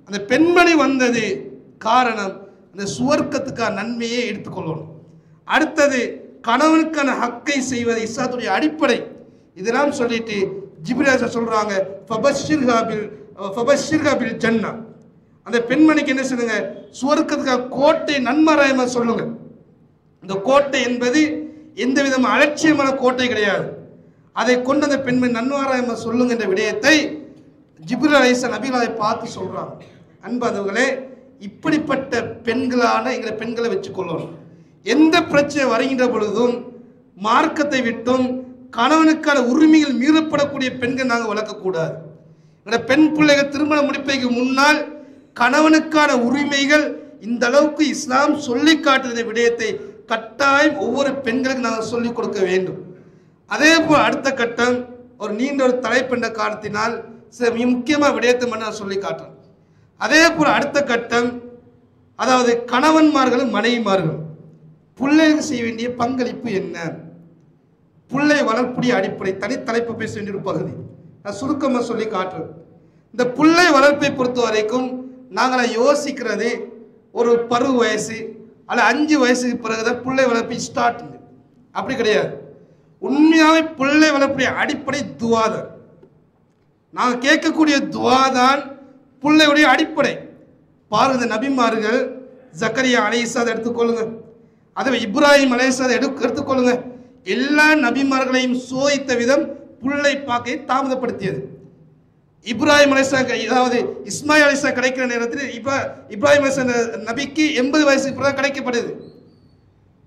அந்த பெண்மணி வந்தது காரணம், அந்த சுவர்க்கத்துக்கான நன்மையை எடுத்துக்கொள்ளணும். அடுத்தது கணவனுக்கான ஹக்கை செய்வது இஸ்லாத்துடைய அடிப்படை. இதெல்லாம் சொல்லிட்டு ஜிப்ரீல் சொல்றாங்க, ஃபபஷ்ஷிர்ஹா பில் ஜன்னா, அந்த பெண்மணிக்கு என்ன சொல்லுங்க? சுவர்க்கத்துக்காக கோட்டை நன்மராயமா சொல்லுங்க. இந்த கோட்டை என்பது எந்த விதமான அலட்சியமான கோட்டை கிடையாது. அதை கொண்டு அந்த பெண்மணி நன்மாராயமா சொல்லுங்க என்ற விடயத்தை ஜிப்ரீல் அலைஹிஸ்ஸலாம் நபிகளை பார்த்து சொல்றாங்க. அன்பானவர்களே, இப்படிப்பட்ட பெண்களான எங்களை பெண்களை வச்சுக்கொள்ளணும். எந்த பிரச்சனை வருகின்ற பொழுதும் மார்க்கத்தை விட்டும் கணவனுக்கான உரிமைகள் மீறப்படக்கூடிய பெண்கள் நாங்கள் வளர்க்கக்கூடாது. எங்களோட பெண் பிள்ளைகள் திருமணம் முடிப்பதற்கு முன்னால் கணவனுக்கான உரிமைகள் இந்த அளவுக்கு இஸ்லாம் சொல்லி காட்டுகிற விடயத்தை கட்டாயம் ஒவ்வொரு பெண்களுக்கு நாங்கள் சொல்லிக் கொடுக்க வேண்டும். அதே போல் அடுத்த கட்டம், ஒரு நீண்ட ஒரு தலைப்பெண்ட காரணத்தினால் சில முக்கியமான விடயத்தை மட்டும் நான் சொல்லி காட்டுறேன். அதே போல் அடுத்த கட்டம், அதாவது கணவன்மார்களும் மனைவிமார்களும் பிள்ளைகளுக்கு செய்ய வேண்டிய பங்களிப்பு என்ன? பிள்ளை வளர்ப்புடைய அடிப்படை தனித்தலைப்பு பேச வேண்டிய ஒரு பகுதி. நான் சுருக்கமாக சொல்லி காட்டுறேன். இந்த பிள்ளை வளர்ப்பை பொறுத்த வரைக்கும் நாங்கள் யோசிக்கிறது ஒரு பருவ வயசு அல்ல 5 வயசுக்கு பிறகுதான் பிள்ளை வளர்ப்பு ஸ்டார்ட். அப்படி கிடையாது. உண்மையாகவே பிள்ளை வளர்ப்புடைய அடிப்படை துவா தான். நாங்கள் கேட்கக்கூடிய துவா தான் பிள்ளையுடைய அடிப்படை. பாருங்க, இந்த நபிமார்கள் ஜக்கரியா அலைஹிஸ்ஸலாம் எடுத்துக்கொள்ளுங்க, அதை இப்ராஹிம் அலைஹிஸ்ஸலாம் எடுத்துக்கொள்ளுங்க. எல்லா நபிமார்களையும் சோதித்த விதம் பிள்ளை பாக்கை தாமதப்படுத்தியது. இப்ராஹிம் அலைஹிஸ்ஸலாம், அதாவது இஸ்மாயில் அலைஹிஸ்ஸலாம் கிடைக்கிற நேரத்தில் இப்ராஹிம் அலைஹிஸ்ஸலாம் நபிக்கு 80 வயசுக்கு பிறகு கிடைக்கப்படுது.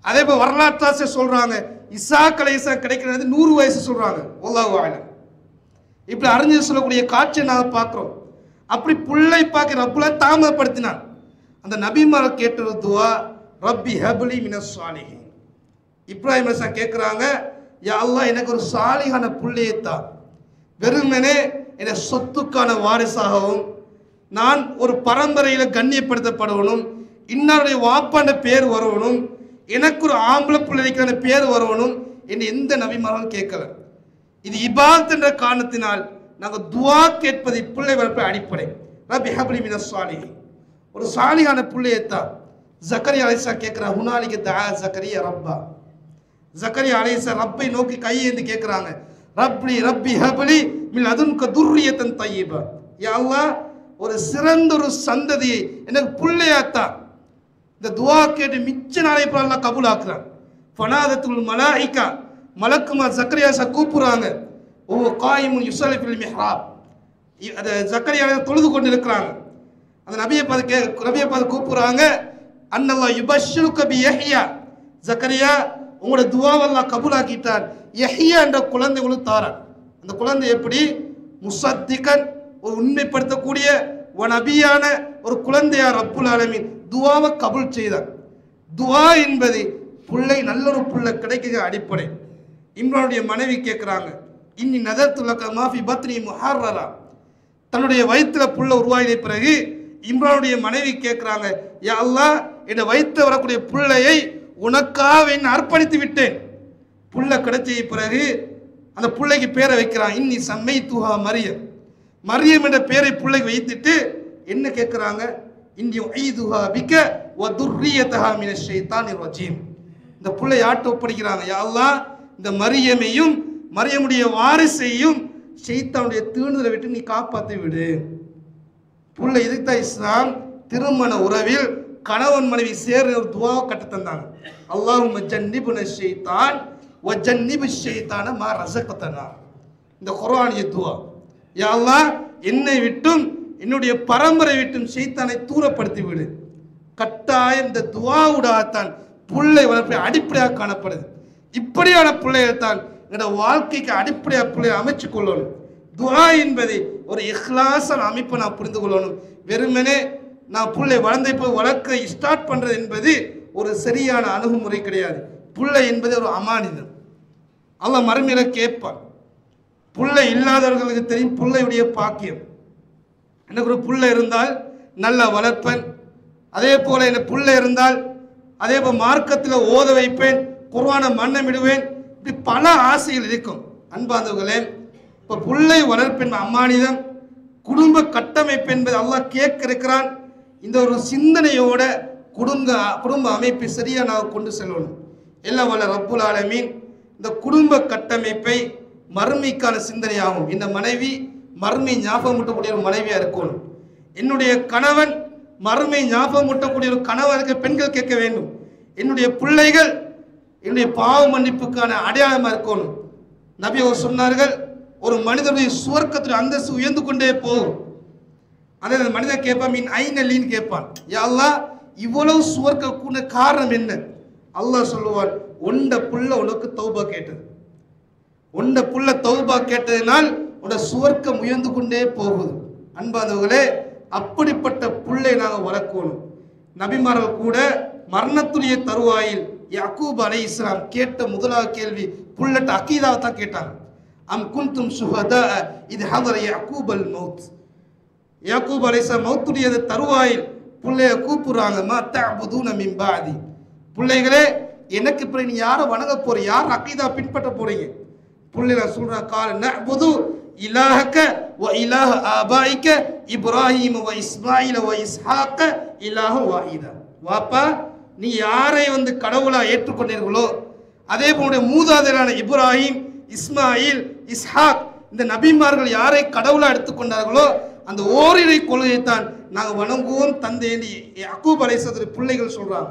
அதே போல் வரலாற்றாசிரியர் சொல்றாங்க, இசாக் அலைஹிஸ்ஸலாம் கிடைக்கிற நேரத்தில் 100 வயசு சொல்றாங்க. அல்லாஹு அலம். இப்படி அறிஞர் சொல்லக்கூடிய காட்சியை நாங்கள் பார்க்கிறோம். அப்படி பிள்ளை பார்க்க ரப்புல தாமதப்படுத்தினான். அந்த நபிமார்கள் கேட்ட ஒரு துவா, ரப்பி ஹப்லி மினஸ் சாலிஹீன். இப்ராஹிம் அலைஹிஸ்ஸலாம் கேட்குறாங்க, யா அல்லாஹ் எனக்கு ஒரு சாலிஹான பிள்ளையை தான், வெறுமனே என சொத்துக்கான வாரிசாகவும் நான் ஒரு பரம்பரையில் கண்ணியப்படுத்தப்படணும், இன்னாருடைய வாப்பாண்ட பேர் வரணும், எனக்கு ஒரு ஆம்பளை பிள்ளைக்கான பேர் வரணும் என்று எந்த நபிமார்களும் கேட்கல. இது இபாதத் என்ற காரணத்தினால் நாங்கள் துவா கேட்பது பிள்ளை வளர்ப்பு அடிப்படை. ரப்பி ஹப்லி மினஸ் சாலிஹீன், ஒரு சாலிஹான பிள்ளையத்தான். ஜக்கரியா அலைஹிஸ்ஸலாம் கேட்குறாங்க, ஹுனாலிக தஆ ஜக்கரியா ரப்பா. ஜக்கரியா அலைஹிஸ்ஸலாம் ரப்பை நோக்கி கையேந்தி கேட்குறாங்க, ரப்பி ஹப்லி மின் லதுன்க துர்ரியத்தன் தய்யிபா. யா அல்லாஹ், ஒரு சிறந்த ஒரு சந்ததியை எனக்கு பிள்ளையாத்தான். இந்த துவா கேட்டு மிச்ச நாளை அல்லாஹ் கபூல் ஆக்குறான். ஃபனாதத்துல் மலாயிகா, மலக்குமா ஜக்கரியா கூப்பிடுறாங்க, ஓ காயிமுன் யுஸல்லி ஃபில் மிஹ்ராப். அதை ஜக்கரியா தொழுது கொண்டு இருக்கிறாங்க. அந்த நபியை பார்த்து கூப்பிடுறாங்க, அன்னல்லாஹ் யுபஷ்ஷிருக பி யஹ்யா. ஜக்கரியா, உங்களோட துவாவை அல்லாஹ் கபூல் ஆக்கிட்டார். யஹ்யா என்ற குழந்தை உங்களுக்கு தாரான். அந்த குழந்தை எப்படி? முசத்திகன், ஒரு உண்மைப்படுத்தக்கூடிய ஒரு நபியான ஒரு குழந்தையார் ரப்புல் ஆலமீன் துவாவை கபூல் செய்தார். துவா என்பது பிள்ளை நல்ல ஒரு பிள்ளை கிடைக்கிற அடிப்படை. இம்ரானுடைய மனைவி கேட்குறாங்க, இன்னி நதர்த்துலக மாஃபி பத்னி முஹர்ரரா. தன்னுடைய வயிற்றுல புள்ள உருவாகின பிறகு இம்ரானுடைய மனைவி கேட்குறாங்க, யா அல்லாஹ், என் வயிற்று வரக்கூடிய பிள்ளையை உனக்காக என்ன அர்ப்பணித்து விட்டேன். புள்ள கிடைச்ச பிறகு அந்த பிள்ளைக்கு பேரை வைக்கிறான், இன்னி சம்மை துஹா மரியம். மரியம் என்ற பேரை பிள்ளைக்கு வைத்துட்டு என்ன கேட்குறாங்க, இன்னி ஐதுஹா பிக்க வதுர்ரியதஹா மினஷ் ஷைத்தானிர் ரஜீம். இந்த புள்ளை யார்ட்ட ஒப்படைக்கிறாங்க? யா அல்லாஹ், இந்த மரியமையும் மரியமுடைய வாரிசையும் ஷைத்தானுடைய தீண்டுதலை விட்டு நீ காப்பாற்றி விடு. புள்ள இதுதான் இஸ்லாம். திருமண உறவில் கணவன் மனைவி சேர்ற ஒரு துவாவை கட்டு தந்தாங்க. அல்லாஹும்ம ஜன்னிபுன ஷைத்தான் வ ஜன்னிபு ஷைத்தான மா ரஸக்தனா. இந்த குர்ஆனிய துவா. யா அல்லாஹ், என்னை விட்டும் என்னுடைய பரம்பரை விட்டும் ஷைத்தானை தூரப்படுத்தி விடு. கட்டாயம் இந்த துவாவுடாகத்தான் புள்ளை வளர்ப்பை அடிப்படையாக காணப்படுது. இப்படியான பிள்ளைகள் தான் என்னோட வாழ்க்கைக்கு அடிப்படையாக பிள்ளை அமைச்சு கொள்ளணும். துஆ என்பது ஒரு இஹ்லாஸான அமைப்பை நான் புரிந்து கொள்ளணும். வெறுமனே நான் புள்ளை வளர்ந்த போய் வளர்க்க ஸ்டார்ட் பண்ணுறது என்பது ஒரு சரியான அணுகுமுறை கிடையாது. புள்ளை என்பது ஒரு அமானிதம். அல்லாஹ் மறுமையில கேட்பான். புள்ளை இல்லாதவர்களுக்கு தெரியும் புள்ளையுடைய பாக்கியம். எனக்கு ஒரு புள்ளை இருந்தால் நல்லா வளர்ப்பேன், அதே போல எனக்கு புள்ளை இருந்தால் அதே போல் மார்க்கத்தில் ஓத வைப்பேன், குர்ஆனை மன்னமிடுவேன், இப்படி பல ஆசைகள் இருக்கும். அன்பாந்தவர்களே, இப்போ புள்ளை வளர்ப்பெண் அம்மானிதம், குடும்ப கட்டமைப்பு என்பது அல்லாஹ் கேட்க இருக்கிறான். இந்த ஒரு சிந்தனையோட குடும்ப அமைப்பை சரியாக நான் கொண்டு செல்லணும். எல்லாம் வல்ல ரப்புல் ஆலமீன் இந்த குடும்ப கட்டமைப்பை மறுமைக்கான சிந்தனையாகும். இந்த மனைவி மறுமை ஞாபகம் ஊட்டக்கூடிய ஒரு மனைவியாக இருக்கணும். என்னுடைய கணவன் மறுமை ஞாபகம் ஊட்டக்கூடிய ஒரு கணவருக்கு பெண்கள் கேட்க வேண்டும். என்னுடைய பிள்ளைகள் என்னுடைய பாவ மன்னிப்புக்கான அடையாளமாக இருக்கணும். நபி அவர் சொன்னார்கள், ஒரு மனிதனுடைய சுவர்க்கத்துடைய அந்தஸ்து உயர்ந்து கொண்டே போகும். அந்த மனிதன் கேட்பான், மீன் ஐநல்லின்னு கேட்பான். யா அல்லாஹ், இவ்வளவு சுவர்க்க கூட காரணம் என்ன? அல்லாஹ் சொல்லுவான், ஒண்ட புள்ள உனக்கு தௌபா கேட்டது. ஒண்ட புள்ள தௌபா கேட்டதினால் உன்னோட சுவர்க்கம் உயர்ந்து கொண்டே போகுது. அன்பானவர்களே, அப்படிப்பட்ட புள்ளை நாங்கள் வளர்க்கணும். நபிமார்கள் கூட மரணத்துடைய தருவாயில் யாக்கூப் அலைஹிஸ்ஸலாம் கேட்ட முதலாவது கேள்வி புள்ளட்ட அகீதாவை தான் கேட்டாங்க. அம் குன்தும் சுஹதா இது ஹதர யாக்கூப் அல் மௌத். யாக்கூப் அலைஹிஸ்ஸலாம் மௌத்துடைய தருவாயில் புள்ளைய கூப்பிடுறாங்க, மா தஅபுதூன மின் பாதி. பிள்ளைகளே, எனக்கு பிறகு நீ யாரை வணங்க போறீங்க, யார் அகீதா பின்பற்ற போறீங்க? பிள்ளைல சொல்றாங்க, கால நஅபுது இலாஹக வ இலாஹ ஆபாயிக இப்ராஹீம் வ இஸ்மாயில் வ இஸ்ஹாக இலாஹ வாஹிதா. வாப்பா, நீ யாரை கடவுளா ஏற்றுக்கொண்டீர்களோ அதே போல மூதாதையரான இப்ராஹிம், இஸ்மாயில், இஸ்ஹாக் இந்த நபிமார்கள் யாரை கடவுளா எடுத்துக்கொண்டார்களோ அந்த ஓரிரை கொள்கையைத்தான் நாங்கள் வணங்குவோம் தந்தை என்று யாக்கூப் அலைஹிஸ்ஸலாம் பிள்ளைகள் சொல்றாங்க.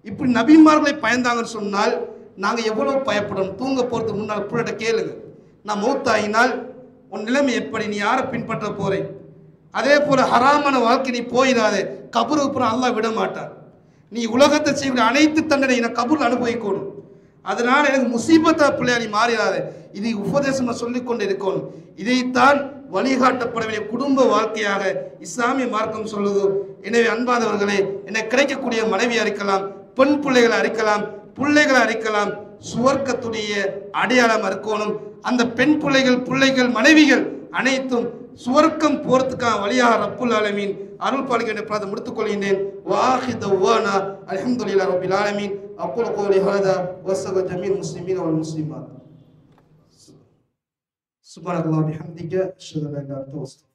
இப்படி நபிமார்களை பயந்தாங்கன்னு சொன்னால் நாங்கள் எவ்வளவு பயப்படணும். தூங்க போறதுக்கு முன்னால் பிள்ளைகிட்ட கேளுங்க, நான் மௌத்தாயினால் உன் நிலைமை எப்படி, நீ யாரை பின்பற்ற போறேன்? அதே போல ஹராமான வாழ்க்கை நீ போயிடாதே, கபருக்கு புறம் அல்லாஹ் விட மாட்டான். நீ உலகத்தை செய்கிற அனைத்து தண்டனை நான் கபூர் அனுபவிக்கணும். அதனால எனக்கு முசீபத்தா பிள்ளையா நீ மாறிடாதே. இது உபதேசமா சொல்லிக் கொண்டு இருக்கணும். இதைத்தான் வழிகாட்டப்பட வேண்டிய குடும்ப வாழ்க்கையாக இஸ்லாமிய மார்க்கம் சொல்லுது. எனவே அன்பானவர்களே, எனக்கு கிடைக்கக்கூடிய மனைவியா இருக்கலாம், பெண் பிள்ளைகளை அரிக்கலாம், பிள்ளைகளை அரிக்கலாம், சுவர்க்கத்துடைய அடையாளம் இருக்கணும். அந்த பெண் பிள்ளைகள் மனைவிகள் அனைத்தும் சுவர்க்கம் போறதுக்காக வழியாக ரப்புல் ஆலமீன் அருள் பாலிக்க பிரார்த்தனை முடித்துக் கொள்கின்றேன். வாஹி தவானா அல்ஹம்துலில்லாஹி ரப்பில் ஆலமீன். அக்கூலு கௌலி ஹாதா வஸ்ஸக ஜமீல் முஸ்லிமீன் வல் முஸ்லிமாத். சுப்ஹானல்லாஹி வபிஹம்திஹி அஷ்ஹது அன் லா இலாஹா இல்லா அன்த